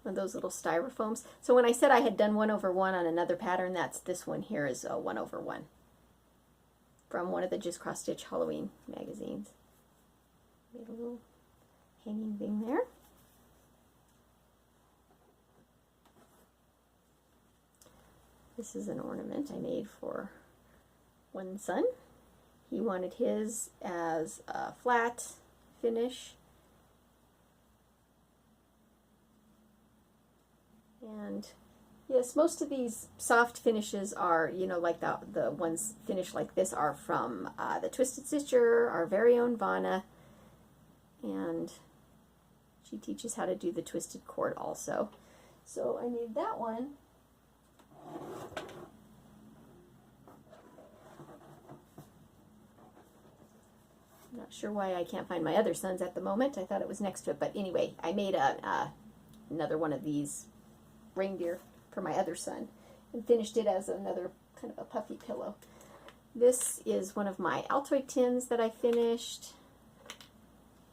of those little styrofoams. So when I said I had done 1/1 on another pattern, that's this one here is a 1/1 from one of the Just Cross Stitch Halloween magazines. Made a little hanging thing there. This is an ornament I made for one son. He wanted his as a flat finish. And yes, most of these soft finishes are, you know, like the ones finished like this are from the Twisted Stitcher, our very own Vanna. And she teaches how to do the twisted cord also. So I made that one. Not sure why I can't find my other son's at the moment. I thought it was next to it, but anyway, I made another one of these reindeer for my other son and finished it as another kind of a puffy pillow. This is one of my Altoid tins that I finished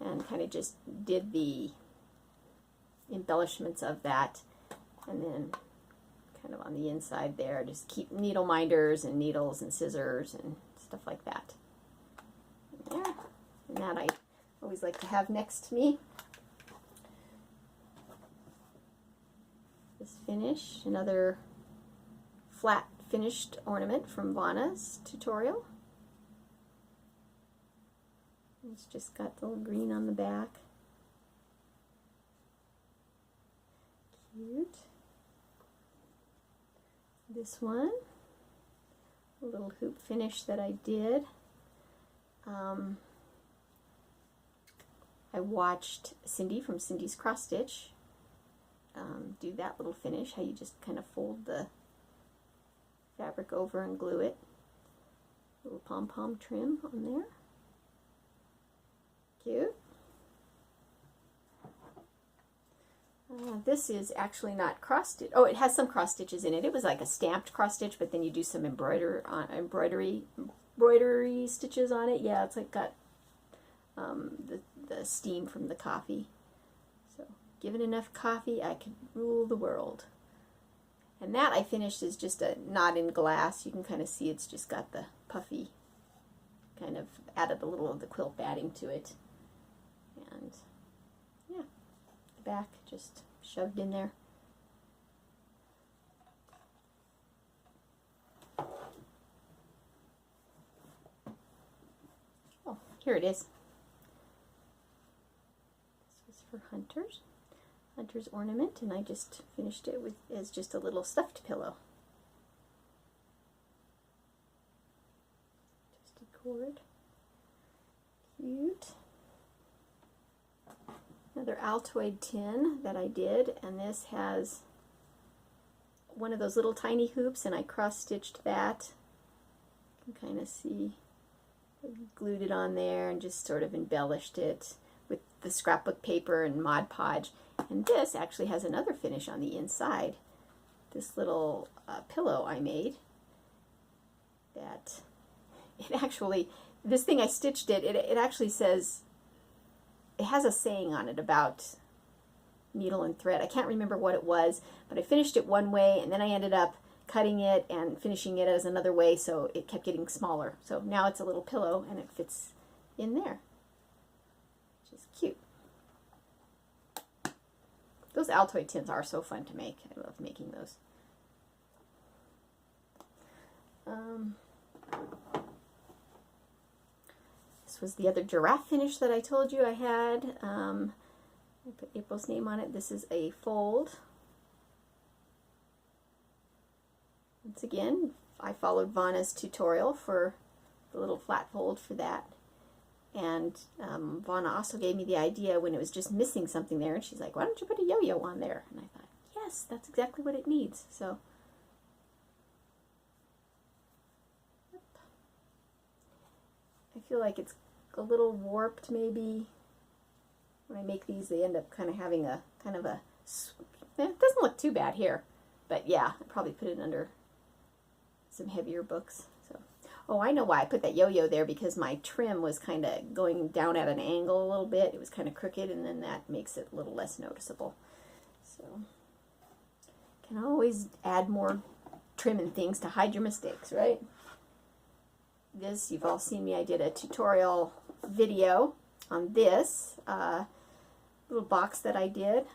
and kind of just did the embellishments of that, and then kind of on the inside there just keep needle minders and needles and scissors and stuff like that. There. And that I always like to have next to me. This finish, another flat finished ornament from Vanna's tutorial. It's just got the little green on the back. Cute. This one, a little hoop finish that I did. I watched Cindy from Cindy's Cross Stitch do that little finish, how you just kind of fold the fabric over and glue it. Little pom-pom trim on there. Cute. This is actually not cross stitch. Oh, it has some cross stitches in it. It was like a stamped cross stitch, but then you do some embroidery stitches on it. Yeah, it's like got the steam from the coffee. So, given enough coffee, I could rule the world. And that I finished is just a not in glass. You can kind of see it's just got the puffy, kind of added a little of the quilt batting to it. And yeah, the back just shoved in there. Oh, here it is. This was for Hunter's ornament, and I just finished it with as just a little stuffed pillow. Just a cord. Cute. another Altoid tin that I did, and this has one of those little tiny hoops, and I cross-stitched that. You can kind of see, I glued it on there and just sort of embellished it with the scrapbook paper and Mod Podge. And this actually has another finish on the inside. This little pillow I made that it actually, this thing I stitched it actually says, it has a saying on it about needle and thread. I can't remember what it was, but I finished it one way and then I ended up cutting it and finishing it as another way, so it kept getting smaller. So now it's a little pillow and it fits in there, which is cute. Those Altoid tins are so fun to make. I love making those. This was the other giraffe finish that I told you I had. I put April's name on it. This is a fold. Once again, I followed Vanna's tutorial for the little flat fold for that. And Vanna also gave me the idea when it was just missing something there, and she's like, why don't you put a yo-yo on there? And I thought, yes, that's exactly what it needs. So, yep. I feel like it's a little warped maybe. When I make these, they end up kind of having a kind of a, it doesn't look too bad here, but yeah, I probably put it under some heavier books. So, oh, I know why I put that yo-yo there, because my trim was kind of going down at an angle a little bit. It was kind of crooked, and then that makes it a little less noticeable. So, can always add more trim and things to hide your mistakes, right? This, you've all seen me, I did a tutorial video on this little box that I did.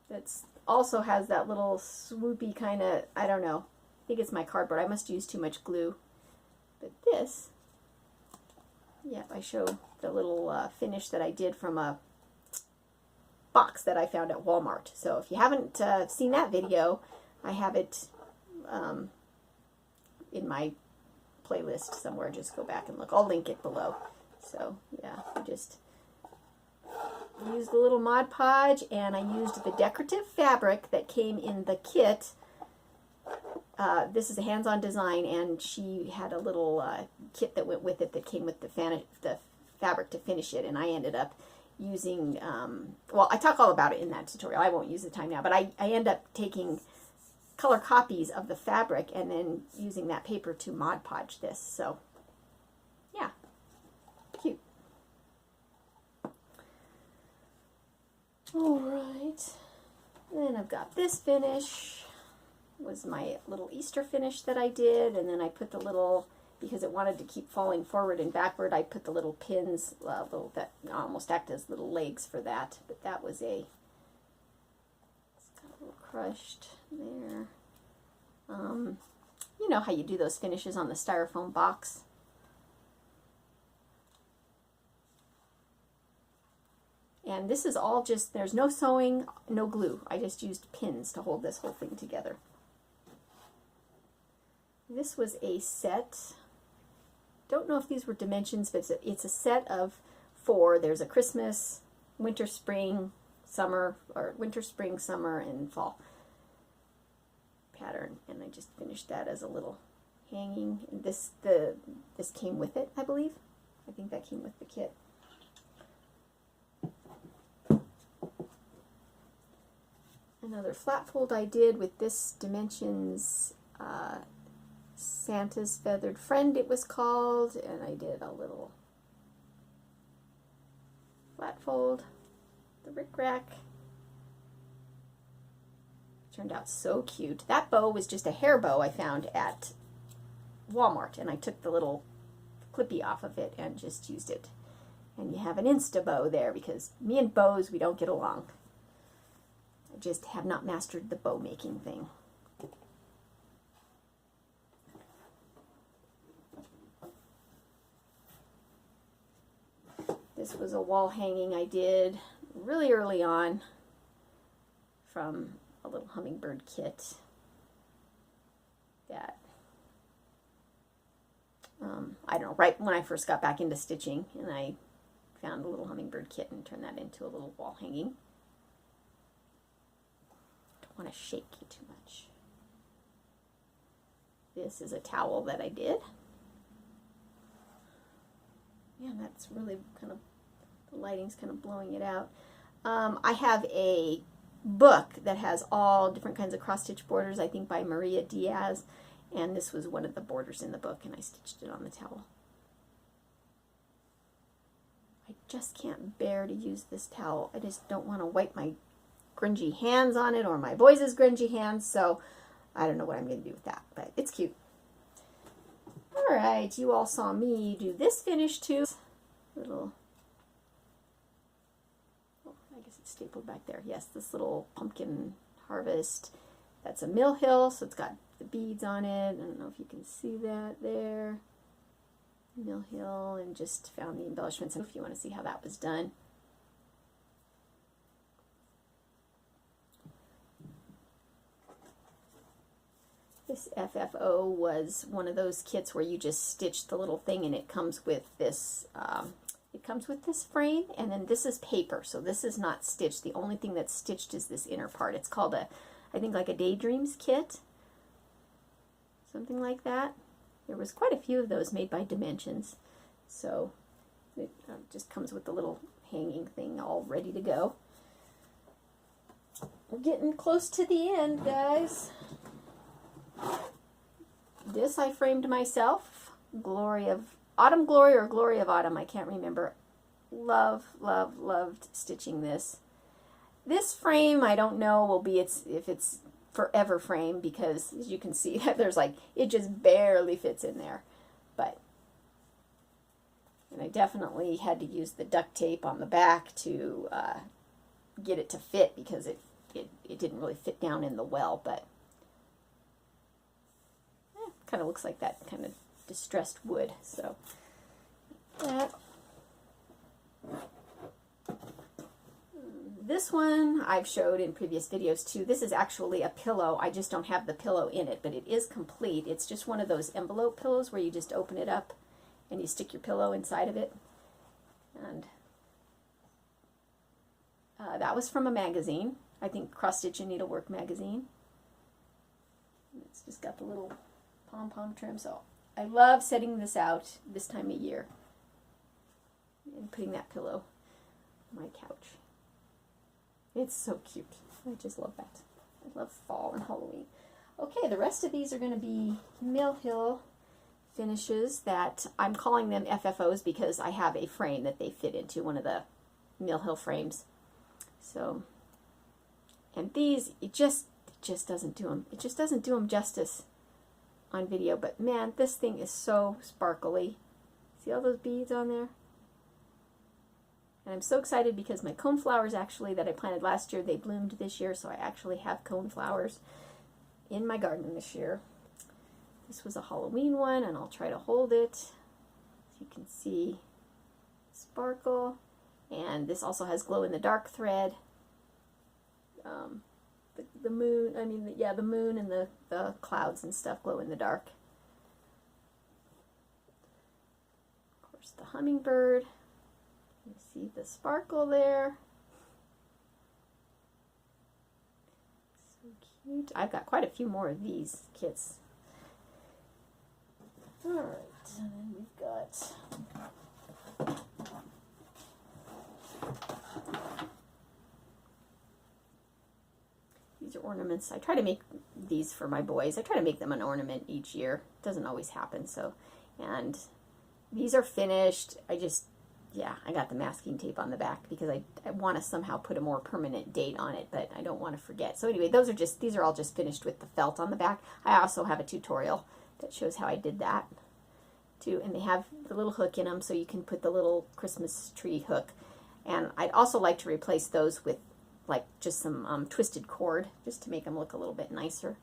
That's also has that little swoopy kind of, I don't know, I think it's my cardboard. I must use too much glue. But this, yep, I show the little finish that I did from a box that I found at Walmart. So if you haven't seen that video, I have it in my playlist somewhere. Just go back and look. I'll link it below. So yeah, I just used the little Mod Podge, and I used the decorative fabric that came in the kit. This is a hands-on design, and she had a little kit that went with it that came with the fabric to finish it, and I ended up using, well, I talk all about it in that tutorial. I won't use the time now, but I end up taking color copies of the fabric and then using that paper to Mod Podge this. So, yeah, cute. All right, then I've got this finish. Was my little Easter finish that I did, and then I put the little, because it wanted to keep falling forward and backward, I put the little pins, that almost act as little legs for that, but that was it's got a little crushed there. You know how you do those finishes on the styrofoam box. And this is all just, there's no sewing, no glue. I just used pins to hold this whole thing together. This was a set. Don't know if these were dimensions, but it's a set of 4. There's a Christmas, winter, spring, summer, or winter, spring, summer, and fall pattern. And I just finished that as a little hanging. And this came with it, I believe. I think that came with the kit. Another flat fold I did with this dimensions Santa's Feathered Friend, it was called, and I did a little flat fold, the rickrack. Turned out so cute. That bow was just a hair bow I found at Walmart, and I took the little clippy off of it and just used it. And you have an Insta bow there, because me and bows, we don't get along. I just have not mastered the bow making thing. This was a wall hanging I did really early on from a little hummingbird kit that, I don't know, right when I first got back into stitching, and I found a little hummingbird kit and turned that into a little wall hanging. Don't want to shake you too much. This is a towel that I did. Yeah, that's really kind of, the lighting's kind of blowing it out. I have a book that has all different kinds of cross-stitch borders, I think by Maria Diaz, and this was one of the borders in the book, and I stitched it on the towel. I just can't bear to use this towel. I just don't want to wipe my grungy hands on it or my boys' grungy hands, so I don't know what I'm going to do with that, but it's cute. All right, you all saw me do this finish too. Little, oh, I guess it's stapled back there. Yes, this little pumpkin harvest. That's a mill hill, so it's got the beads on it. I don't know if you can see that there. Mill hill, and just found the embellishments. If you want to see how that was done. This FFO was one of those kits where you just stitch the little thing, and it comes with this. It comes with this frame, and then this is paper, so this is not stitched. The only thing that's stitched is this inner part. It's called a, I think, like a Daydreams kit, something like that. There was quite a few of those made by Dimensions, so it just comes with the little hanging thing all ready to go. We're getting close to the end, guys. This I framed myself. Glory of Autumn Glory or Glory of Autumn, I can't remember. Loved stitching this. This frame, I don't know will be if it's forever frame, because as you can see, there's like, it just barely fits in there. But, and I definitely had to use the duct tape on the back to get it to fit, because it didn't really fit down in the well, but kind of looks like that kind of distressed wood. So that. This one I've showed in previous videos too. This is actually a pillow. I just don't have the pillow in it, but it is complete. It's just one of those envelope pillows where you just open it up and you stick your pillow inside of it. And that was from a magazine. I think Cross Stitch and Needlework magazine. It's just got the little pom-pom trim. So I love setting this out this time of year and putting that pillow on my couch. It's so cute. I just love that. I love fall and Halloween. Okay, the rest of these are going to be Mill Hill finishes that I'm calling them FFOs because I have a frame that they fit into, one of the Mill Hill frames. So, and these, it just doesn't do them. It just doesn't do them justice on video. But man, this thing is so sparkly. See all those beads on there? And I'm so excited because my cone flowers actually that I planted last year, they bloomed this year, so I actually have cone flowers in my garden this year. This was a Halloween one, and I'll try to hold it. So you can see sparkle. And this also has glow-in-the-dark thread. The moon, I mean, yeah, the moon and the clouds and stuff glow in the dark. Of course, the hummingbird. You see the sparkle there. So cute. I've got quite a few more of these kits. Alright, and then we've got these are ornaments. I try to make these for my boys. I try to make them an ornament each year. It doesn't always happen, so. And these are finished. Yeah, I got the masking tape on the back because I want to somehow put a more permanent date on it, but I don't want to forget. So anyway, these are all just finished with the felt on the back. I also have a tutorial that shows how I did that too, and they have the little hook in them so you can put the little Christmas tree hook. And I'd also like to replace those with like just some twisted cord just to make them look a little bit nicer.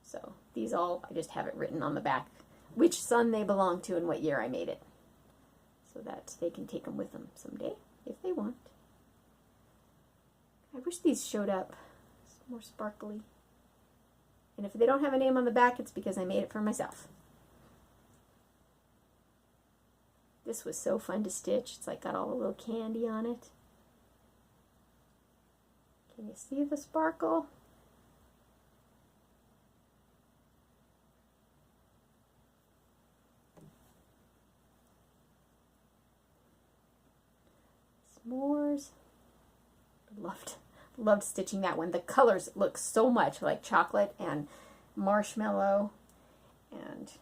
So these all, I just have it written on the back which sun they belong to and what year I made it, so that they can take them with them someday if they want. I wish these showed up more sparkly. And if they don't have a name on the back, it's because I made it for myself. This was so fun to stitch. It's like got all the little candy on it. Can you see the sparkle? S'mores. Loved stitching that one. The colors look so much like chocolate and marshmallow and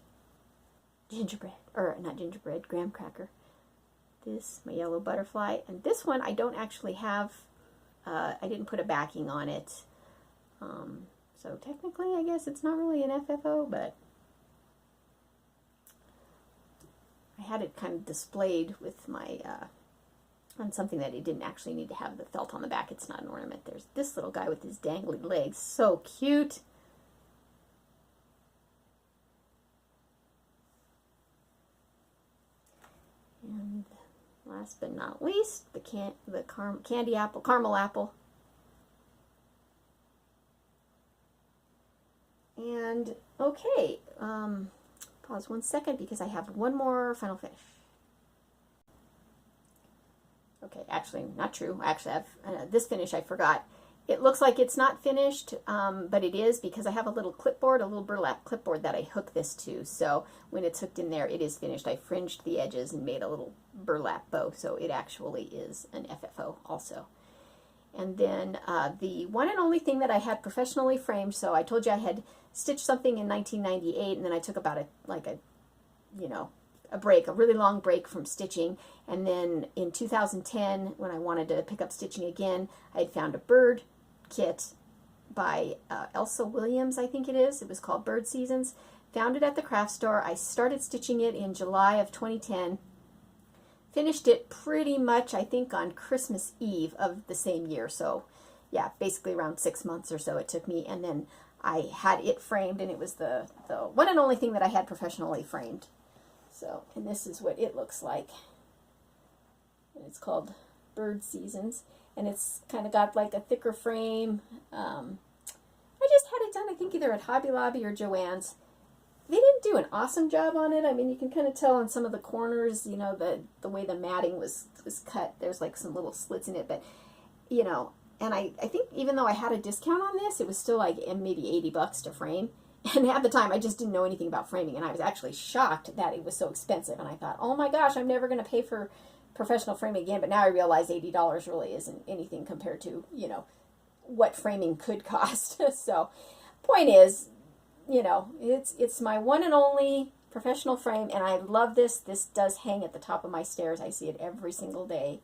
gingerbread, or not gingerbread, graham cracker. This, my yellow butterfly, and this one I don't actually have, I didn't put a backing on it. So technically I guess it's not really an FFO, but I had it kind of displayed with my, on something that it didn't actually need to have the felt on the back. It's not an ornament. There's this little guy with his dangly legs. So cute. And last but not least, the candy apple, caramel apple. And okay, pause 1 second because I have one more final finish. Okay, actually, not true. Actually, I've this finish I forgot. It looks like it's not finished, but it is because I have a little clipboard, a little burlap clipboard that I hook this to. So when it's hooked in there, it is finished. I fringed the edges and made a little burlap bow, so it actually is an FFO also. And then the one and only thing that I had professionally framed, so I told you I had stitched something in 1998, and then I took about a break, a really long break from stitching. And then in 2010, when I wanted to pick up stitching again, I had found a bird kit by Elsa Williams, I think it is. It was called Bird Seasons. Found it at the craft store. I started stitching it in July of 2010. Finished it pretty much, I think, on Christmas Eve of the same year. So yeah, basically around 6 months or so it took me. And then I had it framed, and it was the one and only thing that I had professionally framed. So, and this is what it looks like. And it's called Bird Seasons. And it's kind of got like a thicker frame. I just had it done, I think, either at Hobby Lobby or Joann's. They didn't do an awesome job on it. I mean, you can kind of tell on some of the corners, you know, the way the matting was cut. There's like some little slits in it. But, you know, and I think even though I had a discount on this, it was still like maybe 80 bucks to frame. And at the time, I just didn't know anything about framing, and I was actually shocked that it was so expensive. And I thought, oh my gosh, I'm never going to pay for professional framing again. But now I realize $80 really isn't anything compared to, you know, what framing could cost. So, point is, you know, it's my one and only professional frame, and I love this. This does hang at the top of my stairs. I see it every single day,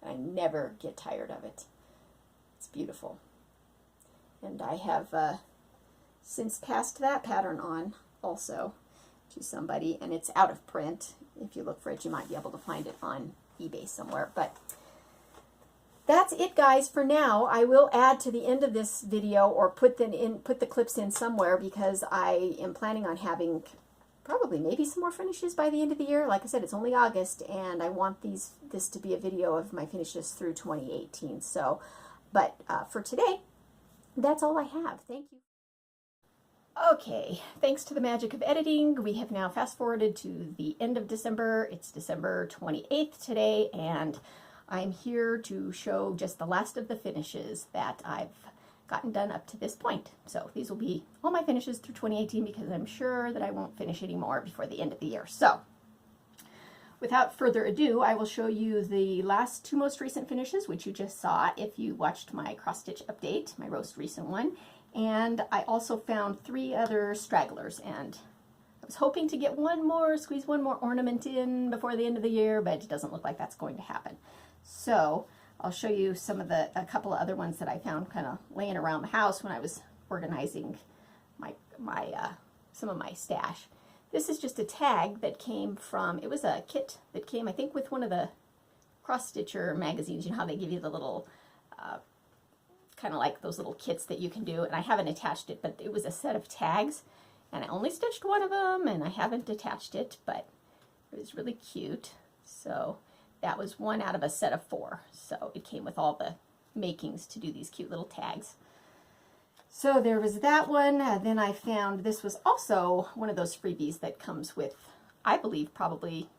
and I never get tired of it. It's beautiful. And I have since passed that pattern on also to somebody, and it's out of print. If you look for it, you might be able to find it on eBay somewhere. But that's it, guys, for now. I will add to the end of this video, or put the clips in somewhere, because I am planning on having probably maybe some more finishes by the end of the year. Like I said, it's only August, and I want this to be a video of my finishes through 2018. So, but for today, that's all I have. Thank you. Okay, thanks to the magic of editing, we have now fast forwarded to the end of December. It's December 28th today, and I'm here to show just the last of the finishes that I've gotten done up to this point. So these will be all my finishes through 2018, because I'm sure that I won't finish any more before the end of the year. So without further ado, I will show you the last two most recent finishes, which you just saw if you watched my cross-stitch update, my most recent one. And I also found 3 other stragglers, and I was hoping to get squeeze one more ornament in before the end of the year, but it doesn't look like that's going to happen. So I'll show you a couple of other ones that I found kind of laying around the house when I was organizing some of my stash. This is just a tag that came from, it was a kit that came, I think, with one of the cross-stitcher magazines. You know how they give you the little kind of like those little kits that you can do, and I haven't attached it, but it was a set of tags, and I only stitched one of them, and I haven't attached it, but it was really cute. So that was one out of a set of 4, so it came with all the makings to do these cute little tags. So there was that one. Then I found this was also one of those freebies that comes with, I believe, probably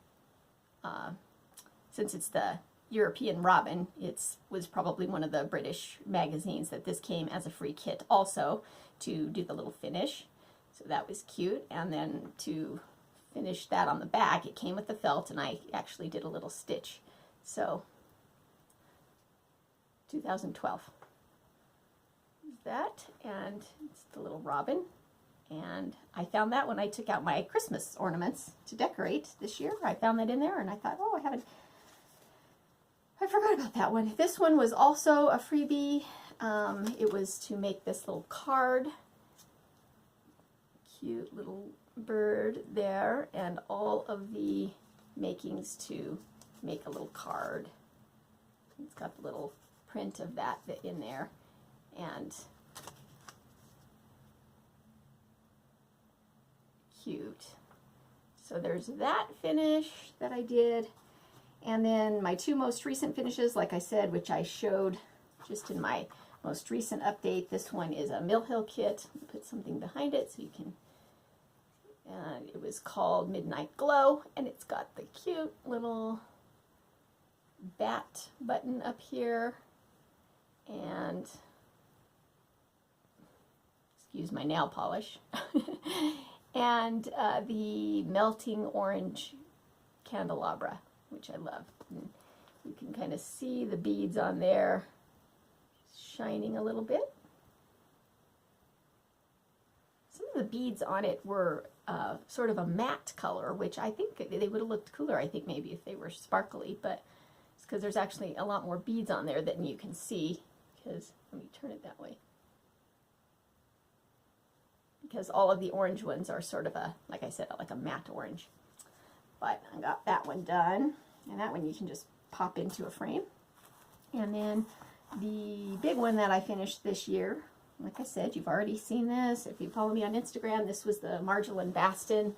since it's the European Robin, it was probably one of the British magazines that this came as a free kit also to do the little finish. So that was cute. And then to finish that on the back, it came with the felt, and I actually did a little stitch. So 2012. That, and it's the little robin. And I found that when I took out my Christmas ornaments to decorate this year. I found that in there, and I thought, oh, I forgot about that one. This one was also a freebie. It was to make this little card. Cute little bird there, and all of the makings to make a little card. It's got the little print of that in there, and cute. So there's that finish that I did, and then my two most recent finishes, like I said, which I showed just in my most recent update. This one is a Mill Hill kit. I'll put something behind it so you can. It was called Midnight Glow, and it's got the cute little bat button up here, and excuse my nail polish, and the melting orange candelabra, which I love. And you can kind of see the beads on there shining a little bit. Some of the beads on it were sort of a matte color, which I think they would have looked cooler, I think, maybe if they were sparkly, but it's because there's actually a lot more beads on there than you can see, because, let me turn it that way, because all of the orange ones are sort of a, like I said, like a matte orange. But I got that one done, and that one you can just pop into a frame. And then the big one that I finished this year, like I said, you've already seen this. If you follow me on Instagram, this was the Marjolaine Baston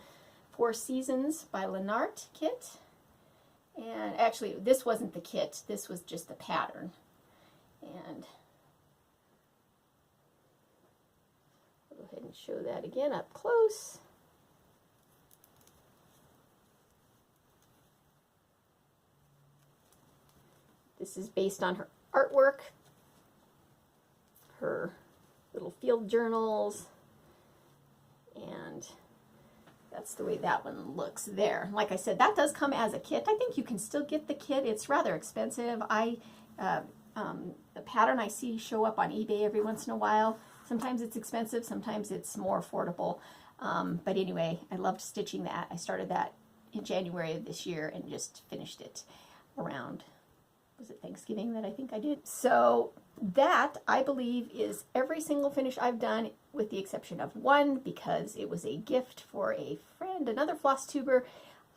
4 Seasons by Lenart kit. And actually, this wasn't the kit. This was just the pattern. And I'll go ahead and show that again up close. This is based on her artwork, her little field journals, and that's the way that one looks there. Like I said, that does come as a kit. I think you can still get the kit. It's rather expensive. The pattern I see show up on eBay every once in a while. Sometimes it's expensive, sometimes it's more affordable. But anyway, I loved stitching that. I started that in January of this year and just finished it around, was it Thanksgiving that I think I did? So that, I believe, is every single finish I've done, with the exception of one, because it was a gift for a friend, another FlossTuber.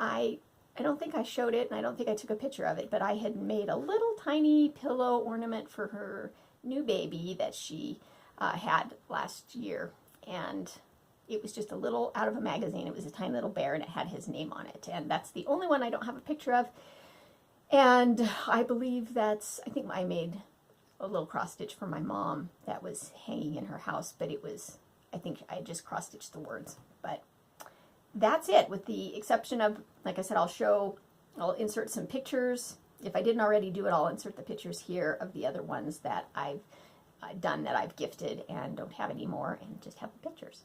I don't think I showed it, and I don't think I took a picture of it, but I had made a little tiny pillow ornament for her new baby that she had last year, and it was just a little out of a magazine. It was a tiny little bear, and it had his name on it, and that's the only one I don't have a picture of. And I believe I think I made a little cross stitch for my mom that was hanging in her house, but it was, I think I just cross stitched the words. But that's it, with the exception of, like I said, I'll insert some pictures. If I didn't already do it, I'll insert the pictures here of the other ones that I've done, that I've gifted and don't have anymore, and just have the pictures.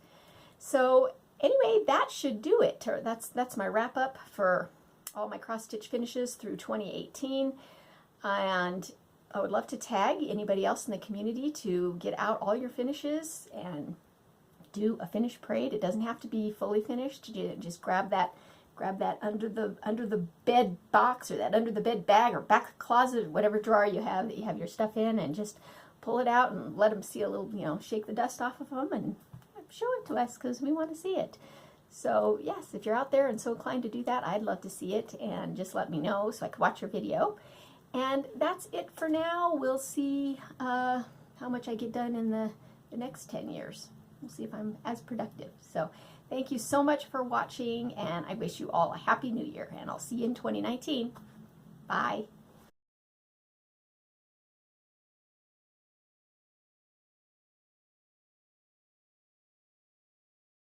So anyway, that should do it. That's my wrap up for all my cross-stitch finishes through 2018, and I would love to tag anybody else in the community to get out all your finishes and do a finished parade. It doesn't have to be fully finished. You just grab that under the bed box, or that under the bed bag, or back closet, or whatever drawer you have that you have your stuff in, and just pull it out and let them see a little, shake the dust off of them and show it to us, because we want to see it. So yes, if you're out there and so inclined to do that, I'd love to see it, and just let me know so I can watch your video. And that's it for now. We'll see how much I get done in the next 10 years. We'll see if I'm as productive. So thank you so much for watching, and I wish you all a Happy New Year, and I'll see you in 2019. Bye.